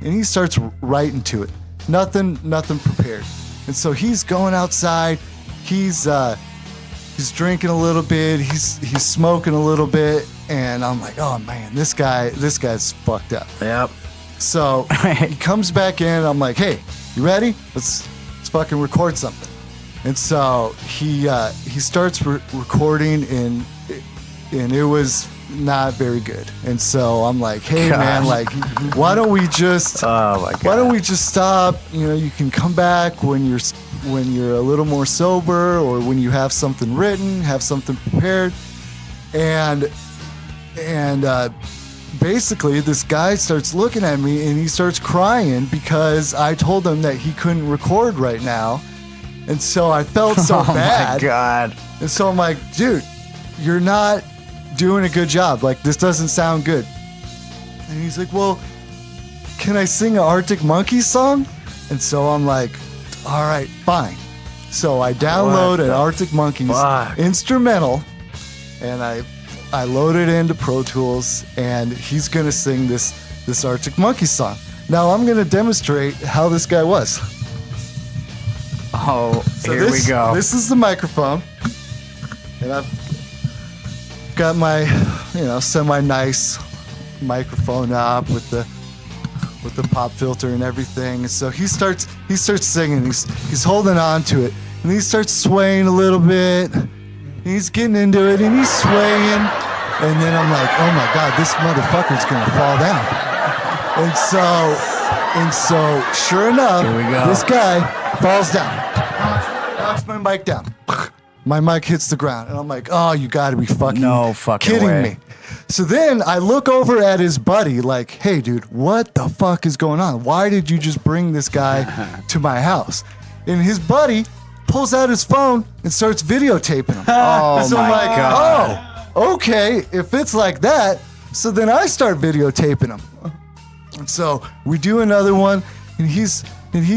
and he starts writing to it. Nothing prepared. And so he's going outside, he's drinking a little bit, he's smoking a little bit, and I'm like, oh man, this guy's fucked up. Yep. So he comes back in, I'm like, hey, you ready? Let's fucking record something. And so he starts recording, and it was not very good. And so I'm like, hey man, like, why don't we just stop? You know, you can come back when you're a little more sober, or when you have something written, have something prepared. And basically this guy starts looking at me and he starts crying because I told him that he couldn't record right now. And so I felt so bad. Oh my God. And so I'm like, dude, you're not doing a good job. Like, this doesn't sound good. And he's like, well, can I sing an Arctic Monkeys song? And so I'm like, all right, fine. So I download an Arctic Monkeys instrumental, and I load it into Pro Tools, and he's gonna sing this Arctic Monkeys song. Now I'm gonna demonstrate how this guy was. Oh, so here we go. This is the microphone, and I've got my, you know, semi-nice microphone up with the pop filter and everything. And so he starts singing. He's holding on to it, and he starts swaying a little bit. He's getting into it, and he's swaying. And then I'm like, oh my God, this motherfucker's gonna fall down. And so sure enough, here we go. This guy falls down. Knocks my mic down. My mic hits the ground, and I'm like, oh, you gotta be kidding me. So then I look over at his buddy like, hey, dude, what the fuck is going on? Why did you just bring this guy to my house? And his buddy pulls out his phone and starts videotaping him. Oh, so my I'm like, God. oh, okay, if it's like that. So then I start videotaping him. And so we do another one, and he's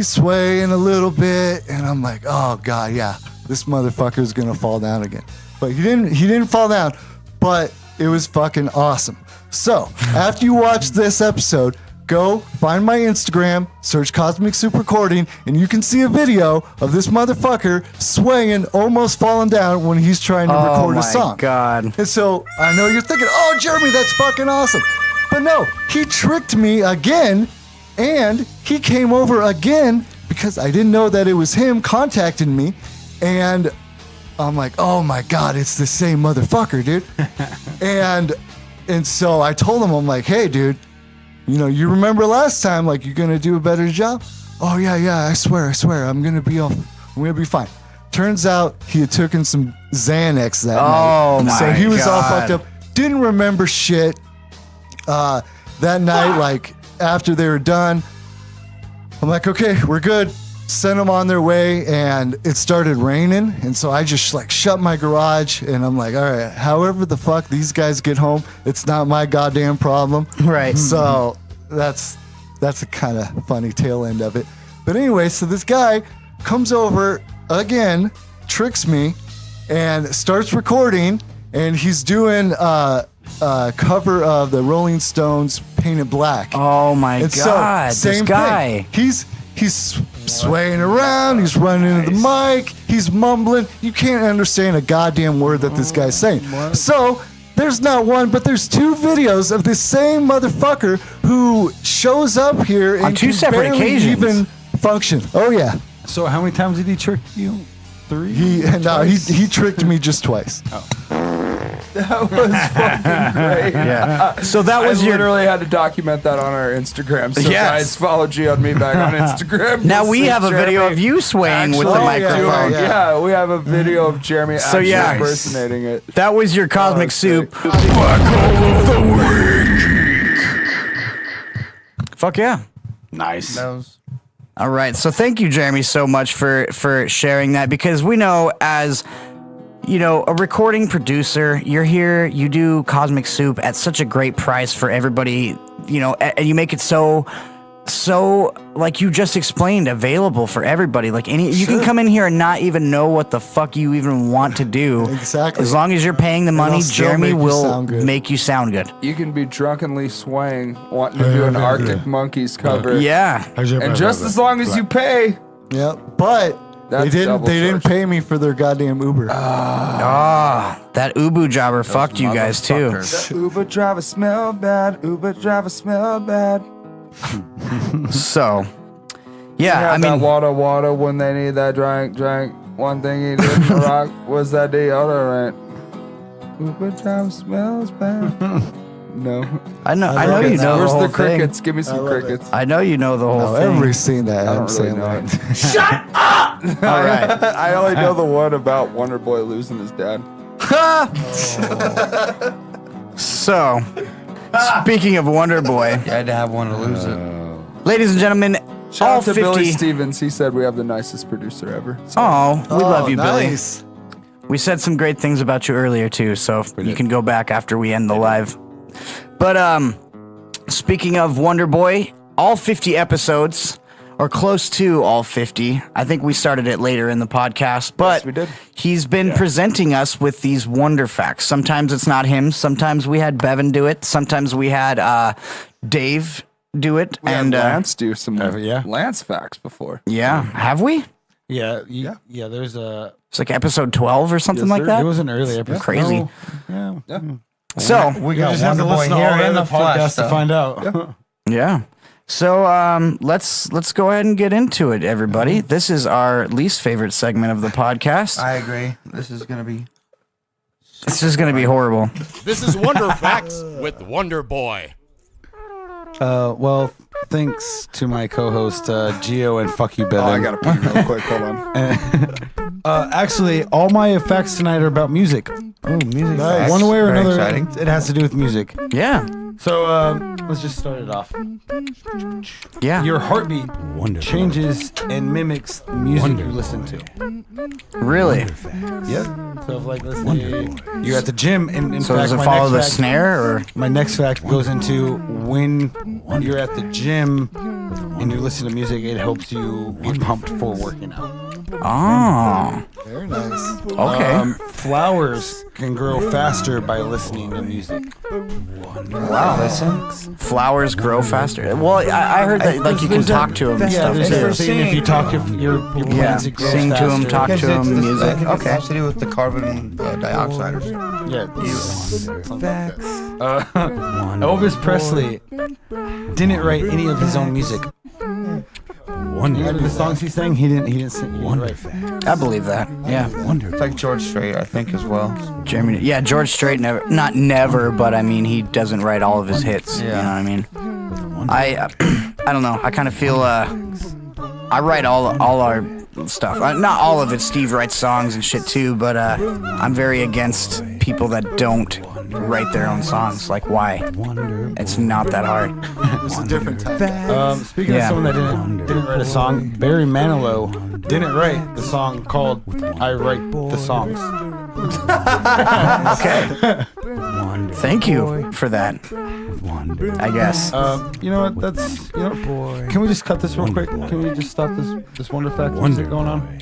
swaying a little bit, and I'm like, oh God, yeah, this motherfucker is gonna fall down again. But he didn't fall down, but it was fucking awesome. So after you watch this episode, go find my Instagram, search Cosmic Soup Recording, and you can see a video of this motherfucker swaying, almost falling down when he's trying to record a song. Oh my God. And so I know you're thinking, oh, Jeremy, that's fucking awesome. But no, he tricked me again, and he came over again because I didn't know that it was him contacting me. And I'm like, oh my God, it's the same motherfucker, dude. and so I told him, I'm like, hey, dude, you know, you remember last time, like, you're gonna do a better job? Oh yeah, I swear, I'm gonna be fine. Turns out he had taken some Xanax that night. Oh my God. So he was all fucked up. Didn't remember shit. That night, like, after they were done, I'm like, okay, we're good. Sent them on their way, and it started raining, and so I just like shut my garage, and I'm like, all right, however the fuck these guys get home, it's not my goddamn problem. Right. So that's a kind of funny tail end of it. But anyway, so this guy comes over again, tricks me, and starts recording, and he's doing a cover of the Rolling Stones' Painted Black. Oh my God, So, same this guy. thing. He's swaying around. He's running into the mic. He's mumbling. You can't understand a goddamn word that this guy's saying. So there's not one, but there's 2 videos of this same motherfucker who shows up here on and 2 can separate barely occasions. even function. Oh yeah. So how many times did he trick you? 3? He tricked me just twice. That was fucking great. Yeah. So that was I your. literally had to document that on our Instagram. So Yes. guys, follow Gio and Meatbag on Instagram. Now You'll we see have a video Jeremy of you swaying with the actually microphone. doing- Yeah, we have a video of Jeremy So, actually yeah. impersonating it. That was your cosmic soup. Black hole of the week. Fuck yeah. Nice. All right. So thank you, Jeremy, so much for sharing that, because we know as a recording producer, you're here, you do Cosmic Soup at such a great price for everybody, and you make it so like you just explained, available for everybody. Like you can come in here and not even know what the fuck you even want to do. Exactly. As long as you're paying the money, I'll still Jeremy make you will sound good. make you sound good. You can be drunkenly swaying, wanting to do an Arctic Monkeys cover. Yeah. And just as long as you pay. Yeah, but That's they double didn't charge. pay me for their goddamn Uber. That Ubu jobber fucked you guys too. That Uber driver smell bad. Uber driver smell bad. So, He yeah, had I mean, that water when they need that drink. One thing he didn't rock was that deodorant. Uber driver smells bad. No. I know you know Where's the whole the crickets? thing. Give me some crickets. I know you know the whole No, thing. everybody's seen that. I I'm don't really saying know that. it. Shut up! All right. I only know the one about Wonder Boy losing his dad. So, speaking of Wonder Boy, You had to have one to lose it. ladies and gentlemen, Shout all out to Billy 50. Stevens. He said we have the nicest producer ever. So. Oh, we love you, nice. Billy. We said some great things about you earlier too, so you can go back after we end the live. But speaking of Wonder Boy, all 50 episodes, or close to all 50. I think we started it later in the podcast, but we did. He's been presenting us with these wonder facts. Sometimes it's not him. Sometimes we had Bevan do it. Sometimes we had Dave do it. We and had Lance do some yeah. Lance facts before. yeah, have we? Yeah. There's a. It's like episode 12 or something Yes, like sir. that. It was an early episode. Crazy. Oh, yeah. So We You got just have Wonder to Boy listen to here all in the the flesh. podcast to though. find out. yeah. So let's go ahead and get into it, everybody. This is our least favorite segment of the podcast. I agree. This is gonna be. This is going to be horrible. This is Wonder Facts with Wonder Boy. Well, thanks to my co-host Gio and fuck you, Bevan. Oh, I gotta pee real quick. Hold on. Actually, all my effects tonight are about music. Oh, music. Nice. One way or Very another, exciting. it has to do with music. Yeah. So let's just start it off. Yeah. Your heartbeat changes and mimics the music you listen to. Really? Yep. So if like let's say you're at the gym, and in So fact, does it my follow next the fact- snare or? My next fact goes into when you're at the gym and you're listening to music, it helps you be pumped for working out. Oh. Very nice. Okay. Flowers can grow faster by listening to music. Wow. Flowers grow faster. Well, I heard that like you can talk to them and Yeah, stuff there's too. a thing if you talk to your plants, it grows Sing to them, faster. talk to them, music. I think it Okay. has to do with the carbon dioxide or something. Yeah. Elvis Presley didn't write any of his own music. Any of the songs he sang, he didn't sing. He didn't write. I believe that. Yeah. It's like George Strait, I think, as well. Jeremy. Yeah, George Strait never, but I mean he doesn't write all of his hits. You know what I mean? I don't know. I kind of feel I write all our stuff. Not all of it. Steve writes songs and shit too, but I'm very against people that don't write their own songs. Like, why? It's not that hard. It's a different time. Speaking of someone that didn't write a song, Barry Manilow didn't write the song called "I Write the Songs." Okay. Thank you for that. I guess. You know what? That's Can we just cut this real quick? Can we just stop this wonder fact music going on?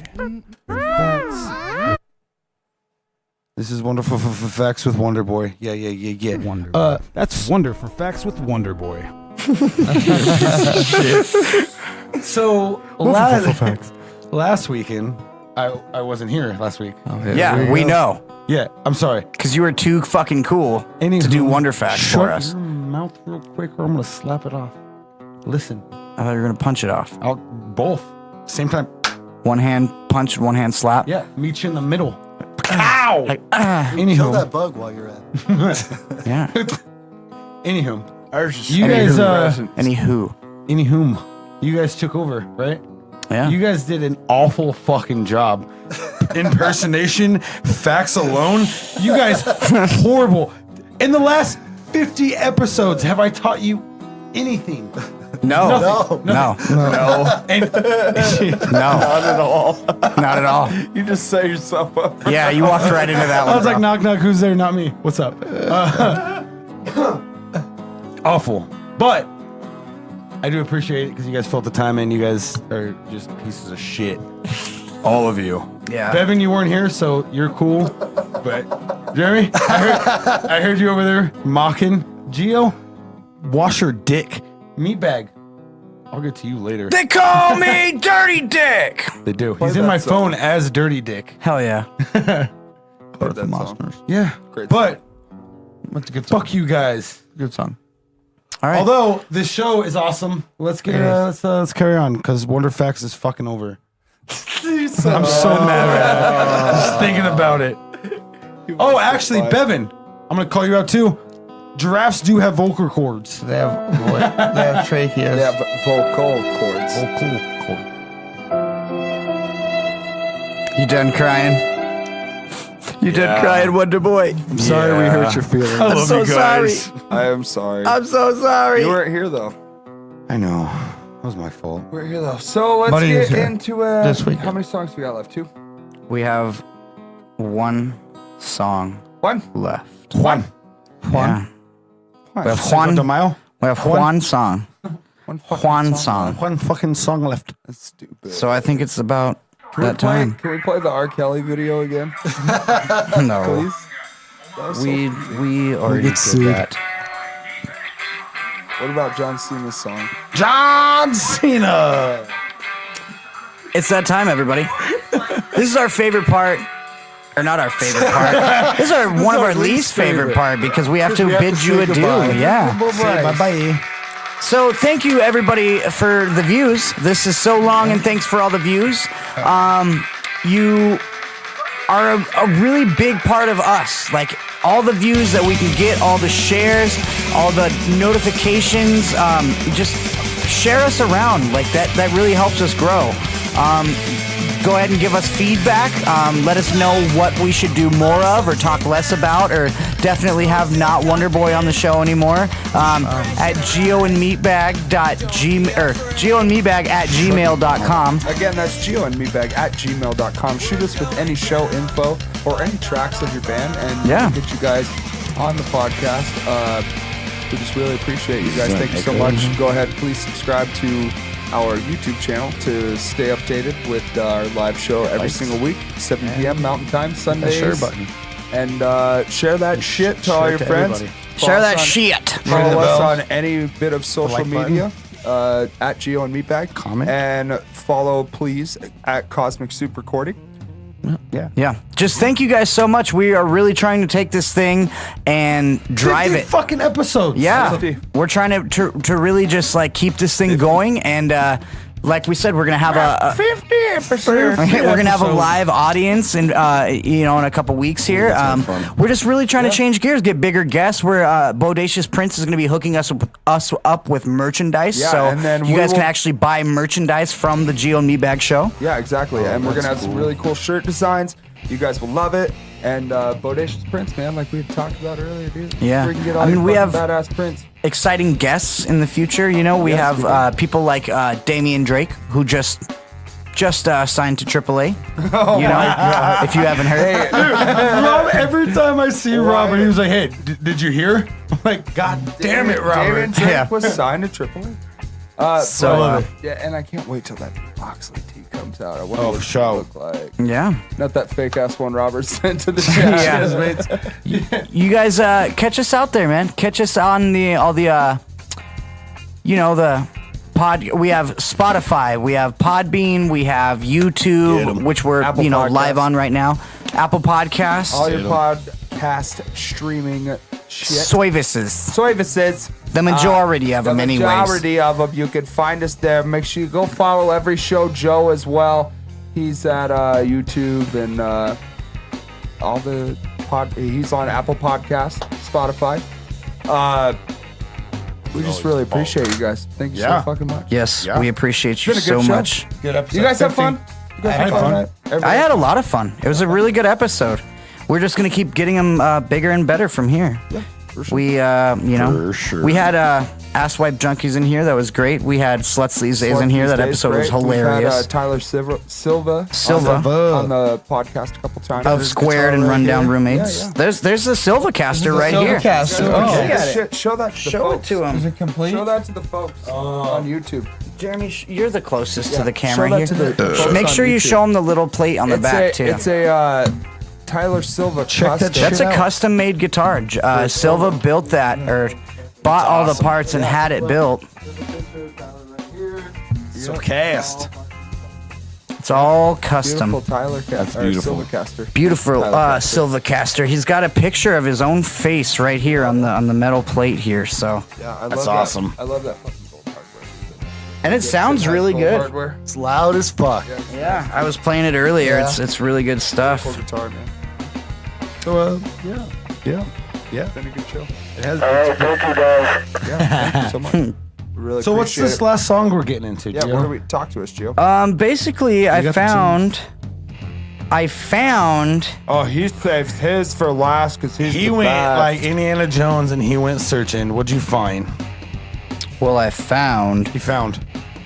This is wonderful facts with Wonder Boy. Yeah. That's Wonder for Facts with Wonder Boy. So last weekend, I wasn't here last week. Yeah, we know. Yeah, I'm sorry. Because you were too fucking cool to do Wonder Facts for us. Shut your mouth real quick or I'm going to slap it off. Listen. I thought you were going to punch it off. Both. Same time. One hand punch, one hand slap. Yeah, meet you in the middle. Ow! Kill Anywho. that bug while you're at it. Yeah. Anywho. You guys, Anywhom. You guys took over, right? Yeah. You guys did an awful fucking job. Impersonation, facts alone. You guys, horrible. In the last 50 episodes, have I taught you anything? No. No. And, No. Not at all. Not at all. You just set yourself up. Yeah, you walked right into that one. I was like, knock, knock, who's there? Not me. What's up? Awful. But I do appreciate it because you guys felt the time in. You guys are just pieces of shit. All of you. Yeah. Bevan, you weren't here, so you're cool. But Jeremy, I heard you over there mocking. Gio, wash your dick. Meatbag. I'll get to you later. They call me Dirty Dick. They do. He's in my phone as Dirty Dick. Hell yeah. Yeah. Great but That's a good song. fuck you guys. Good song. All right. Although this show is awesome, let's get let's carry on because Wonder Facts is fucking over. I'm so mad right now. Just thinking about it. Oh, actually, Bevan, I'm gonna call you out too. Giraffes do have vocal cords. They have tracheas. They have vocal cords. You done crying? You done crying, Wonder Boy? I'm sorry we hurt your feelings. I love so you guys. sorry. I am sorry. I'm so sorry. You weren't here though. I know. That was my fault. We're here though. So let's Buddy is get here. into This weekend. how many songs we got left? 2? We have one song 1. left. Juan. Yeah. We have Cinco de Juan. Mayo. We have Juan song. Juan song. One fucking song left. That's stupid. So I think it's about that time. Can we play the R. Kelly video again? No. Please? That was so We already get did sued. that. What about John Cena's song? John Cena. It's that time, everybody. This is our favorite part. Or not our favorite part. This is one of our least favorite part because we have to bid you adieu. Yeah. Bye-bye. So thank you everybody for the views. This is so long and thanks for all the views. You are a really big part of us. Like all the views that we can get, all the shares, all the notifications, just share us around. Like that really helps us grow. Go ahead and give us feedback. Let us know what we should do more of or talk less about, or definitely have not Wonder Boy on the show anymore. At GioandMeatbag@gmail.com. Again, that's GioandMeatbag@gmail.com. Shoot us with any show info or any tracks of your band, and we'll get you guys on the podcast. We just really appreciate you guys. Thank you so much. Go ahead, please subscribe to our YouTube channel to stay updated with our live show every single week, 7 p.m. Mountain Time, Sundays. Share button. And share that shit to all your friends. Share that shit. Follow us on any bit of social like media at Gio and Meatbag. Comment. And follow, please, at Cosmic Soup Recording. Yeah. Just thank you guys so much. We are really trying to take this thing and drive 50 it. fucking episodes. Yeah. 50. We're trying to really just like keep this thing going, and like we said, we're gonna have a 50 episodes. we're gonna have a live audience in in a couple weeks here. We're just really trying to change gears, get bigger guests. We're Bodacious Prince is gonna be hooking us up with merchandise, Yeah, so and then you we guys can will- actually buy merchandise from the Gio and Meatbag show. Yeah, exactly. And we're going to have some really cool shirt designs. You guys will love it. And Bodacious Prince, man, like we had talked about earlier, dude. Yeah. We can get all I mean, your we fucking have- badass prints. Exciting guests in the future. You know, we Yes, we have people like Damian Drake, who just signed to AAA. Oh, You know, my God. if you haven't heard. Rob, every time I see Robert, he was like, "Hey, did you hear?" I'm like, "God damn it, Robert!" David Drake Yeah. was signed to AAA. Yeah, and I can't wait till that Moxley tee comes out. I wonder what sure. it'll look like. Yeah. Not that fake ass one Robert sent to the chat. Yeah. You guys catch us out there, man. Catch us on all the we have Spotify, we have Podbean, we have YouTube, which we're Apple live Podcasts. on right now. Apple Podcasts. All your podcast streaming shit. Services. The majority of them, anyways. The majority of them. You can find us there. Make sure you go follow every show. Joe as well. He's at YouTube and all the he's on Apple Podcasts, Spotify. We just really appreciate you guys. Thank you so fucking much. Yes, we appreciate you It's been a so good show. much. Good episode. You guys have fun? I had fun. I had a lot of fun. It was a really good episode. We're just gonna keep getting them bigger and better from here. Yeah, for sure. We, we had Asswipe Junkies in here. That was great. We had Sluts These Days in here. That episode was hilarious. We've had Tyler Silva on the podcast a couple times. UpSquared and Rundown Roommates. Yeah. There's the Silva caster right here. Show that to the folks. It to him. Is it complete? Show that to the folks on YouTube. Jeremy, you're the closest to the Show camera that here. to the folks Make on sure you YouTube. show them the little plate on the back too. It's a Tyler Silva custom. That's a custom-made guitar. Silva built that, or bought all the parts and had it built. So cast. It's all custom. Beautiful Tyler That's beautiful. Silvacaster. Beautiful Tyler Caster. Silvacaster. He's got a picture of his own face right here on the metal plate here. So Yeah, That's awesome. I love that fucking gold hardware. and it sounds really Gold good. hardware. It's loud as fuck. Yeah, I was playing it earlier. Yeah. It's really good stuff. Cool guitar, man. So, Yeah. Been a good show. it has. Thank you guys. Yeah, thank you so much. We really So what's appreciate this it. last song we're getting into? Yeah, Gio? what do we talk to us, Gio? Basically, I got the found. Oh, he saved his for last because He went like Indiana Jones and he went searching. What'd you find? Well, I found. He found.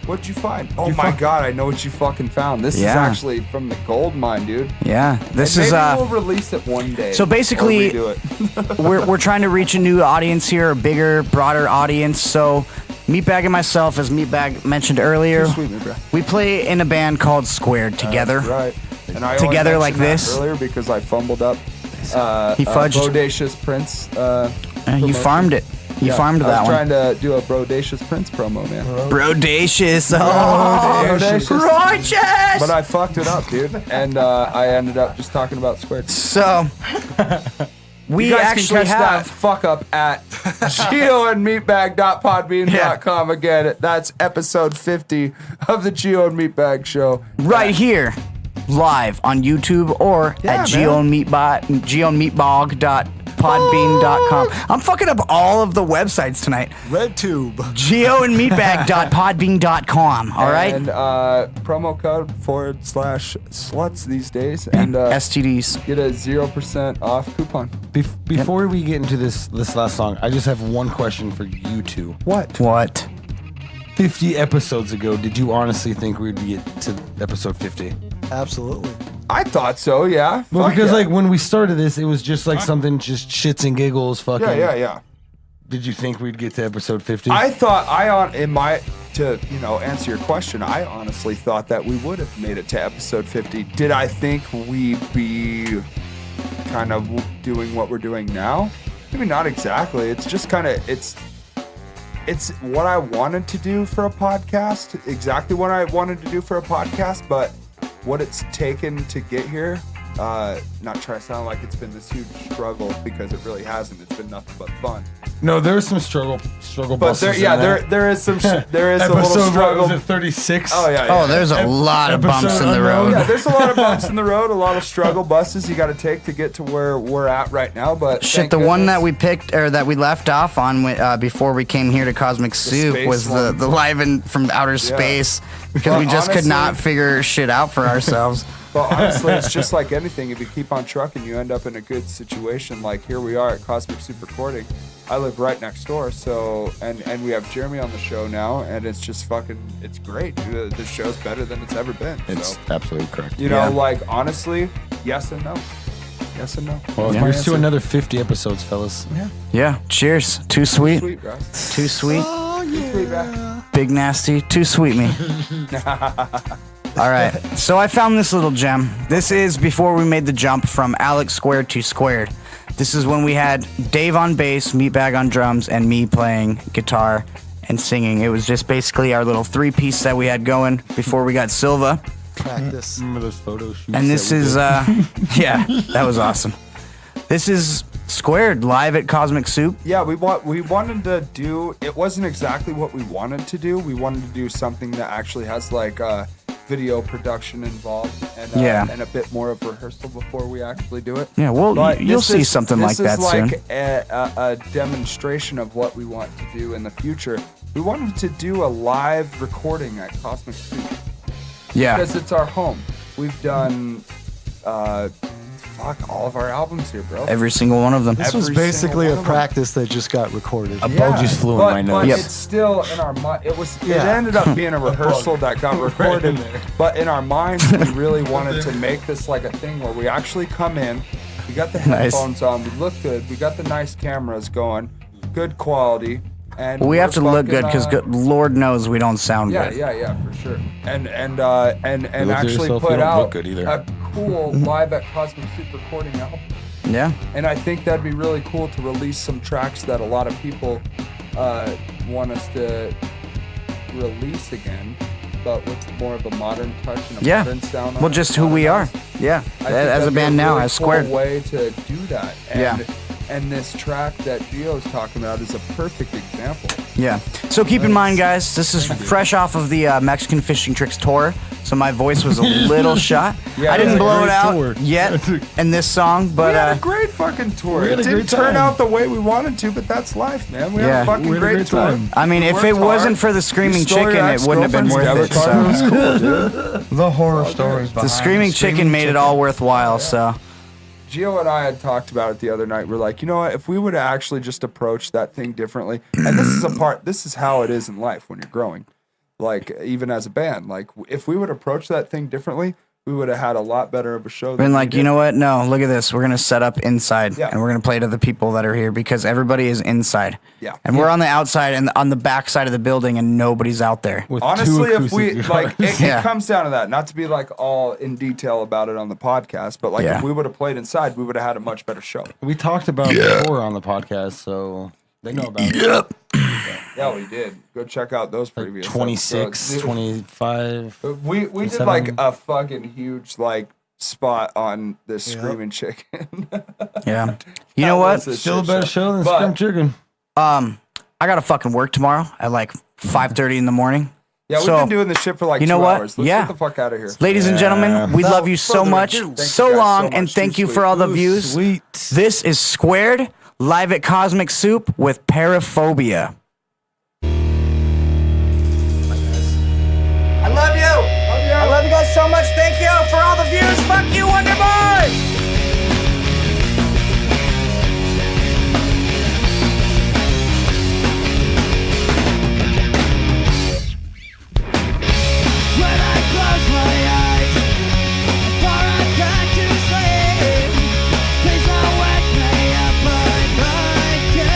What'd you find? Oh my god, I know what you fucking found. This is Yeah. actually from the gold mine, dude. Yeah, this And is maybe we'll release it one day. So basically, or redo it. we're trying to reach a new audience here, a bigger, broader audience. So, Meatbag and myself, as Meatbag mentioned earlier, Sweet me, bro. we play in a band called Squared together. Right. And I Together only like mentioned that this? earlier because I fumbled up. He fudged. Bodacious Prince. You promotion. farmed it. You farmed I that was one. trying to do a Brodacious Prince promo, man. Brodacious. Oh, Brodacious. righteous. But I fucked it up, dude. And I ended up just talking about Squared. So, we You guys actually can catch that have. fuck up at gioandmeatbag.podbean.com. Again, that's episode 50 of the Gio and Meatbag Show. Right here, live on YouTube or Yeah, at man. geoandmeatbag.podbean.com. I'm fucking up all of the websites tonight. RedTube. geoandmeatbag.podbean.com. All right? And promo code /sluts these days. And STDs. get a 0% off coupon. Before we get into this last song, I just have one question for you two. What? 50 episodes ago, did you honestly think we'd get to episode 50? Absolutely. I thought so, yeah. Well, Fuck because yeah. like when we started this, it was just like something just shits and giggles. Fucking. Yeah. Did you think we'd get to episode 50? I thought to answer your question, I honestly thought that we would have made it to episode 50. Did I think we'd be kind of doing what we're doing now? Maybe not exactly. It's just kind of it's what I wanted to do for a podcast, exactly what I wanted to do for a podcast, but what it's taken to get here. Not trying to sound like it's been this huge struggle because it really hasn't. It's been nothing but fun. No, there's some struggle But buses. in there. there is some there is a Episode, little struggle. what was it, 36? Oh yeah. Oh, there's a lot of bumps in the road. Yeah, there's a lot of bumps in the road, a lot of struggle buses you got to take to get to where we're at right now. But Shit, the one that we picked or that we left off on before we came here to Cosmic Soup space was one. the live in from outer space because we just could not figure shit out for ourselves. But honestly, it's just like anything. If you keep on trucking, you end up in a good situation. Like here we are at Cosmic Soup Recording. I live right next door, so and we have Jeremy on the show now, and it's just fucking, it's great. The show's better than it's ever been. It's so, absolutely correct. you know, like honestly, yes and no. Yes and no. Well, That's my here's to answer. another 50 episodes, fellas. Yeah, cheers. Too sweet. Sweet, bro. Too sweet. Too sweet, bro. Big nasty. Too sweet me. All right. So I found this little gem. This is before we made the jump from Alex Squared to Squared. This is when we had Dave on bass, Meatbag on drums, and me playing guitar and singing. It was just basically our little 3-piece that we had going before we got Silva. Practice. Remember those photo shoots? And this is, yeah, that was awesome. This is Squared live at Cosmic Soup. Yeah, we wanted to do. It wasn't exactly what we wanted to do. We wanted to do something that actually has like video production involved and a bit more of rehearsal before we actually do it. Yeah, well, you'll see something like that soon. This is like a demonstration of what we want to do in the future. We wanted to do a live recording at Cosmic Soup. Yeah. Because it's our home. We've done all of our albums here, bro. Every single one of them. This was basically a practice that just got recorded. A bug just flew in my nose. But it's still in our mind. It ended up being a rehearsal that got recorded. But in our minds, we really wanted to make this like a thing where we actually come in. We got the headphones on. We look good. We got the nice cameras going. Good quality. And we have to look good because Lord knows we don't sound good. Yeah, for sure. And actually put out a cool live at Cosmic Soup recording album. Yeah. And I think that'd be really cool to release some tracks that a lot of people want us to release again, but with more of a modern touch and a modern sound. Well, just who we are. Yeah. As a band now, as Squared. Cool way to do that. And this track that Gio's talking about is a perfect example. Yeah. So keep in mind, guys, this is fresh off of the Mexican Fishing Tricks tour, so my voice was a little shot. I didn't blow it out yet in this song, but we had a great fucking tour. It didn't turn out the way we wanted to, but that's life, man. We had a fucking great tour. I mean, if it wasn't for the Screaming Chicken, it wouldn't have been worth it. So. The horror stories behind the Screaming Chicken made it all worthwhile, so. Gio and I had talked about it the other night. We're like, you know what? If we would have actually just approached that thing differently, and this is how it is in life when you're growing, like even as a band, like if we would approach that thing differently, we would have had a lot better of a show. Been like, you know what? No, look at this. We're gonna set up inside, and we're gonna play to the people that are here because everybody is inside. Yeah. And we're on the outside and on the back side of the building, and nobody's out there. Honestly, if we like, it comes down to that. Not to be like all in detail about it on the podcast, but like if we would have played inside, we would have had a much better show. We talked about it before on the podcast, so they know about it. Yeah, we did. Go check out those previous 26, episodes. 25. We did like a fucking huge like spot on this Screaming Chicken. Yeah. You know what? Still a better show than Screaming Chicken. I gotta fucking work tomorrow at like 5:30 in the morning. Yeah, we've been doing this shit for like 2 hours. Let's get the fuck out of here. Ladies and gentlemen, we love you so much, so long, and thank you for all the views. This is Squared, live at Cosmic Soup with Paraphobia. I love you. I love you guys so much. Thank you for all the views. Fuck you, Wonder Boy. When I close my eyes, before I back to sleep, please don't wake me up. I'd like to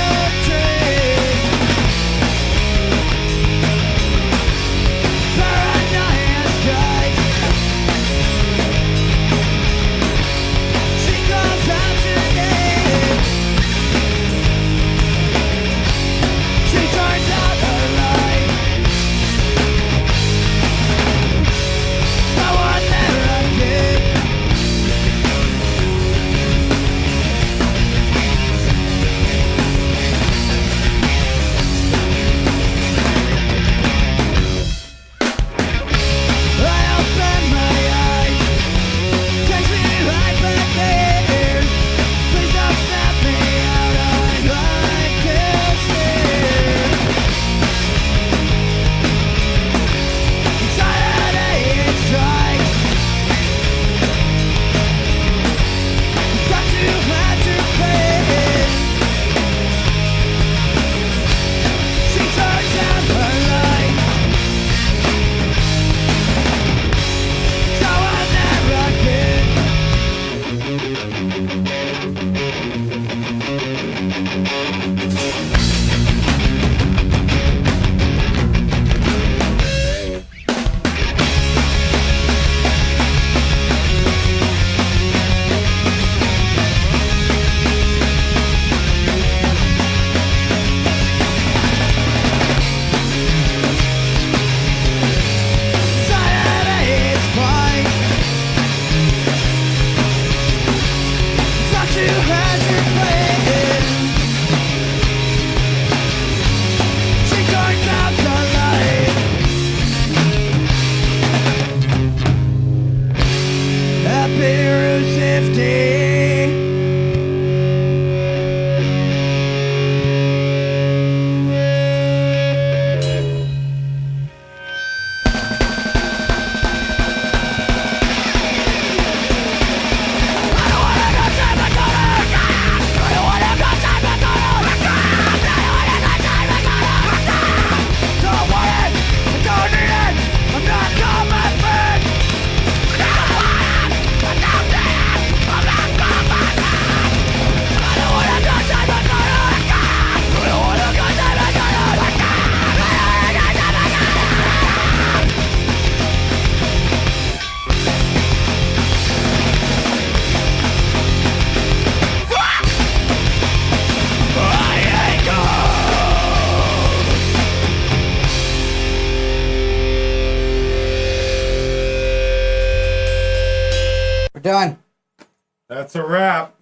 dream. We're done. That's a wrap.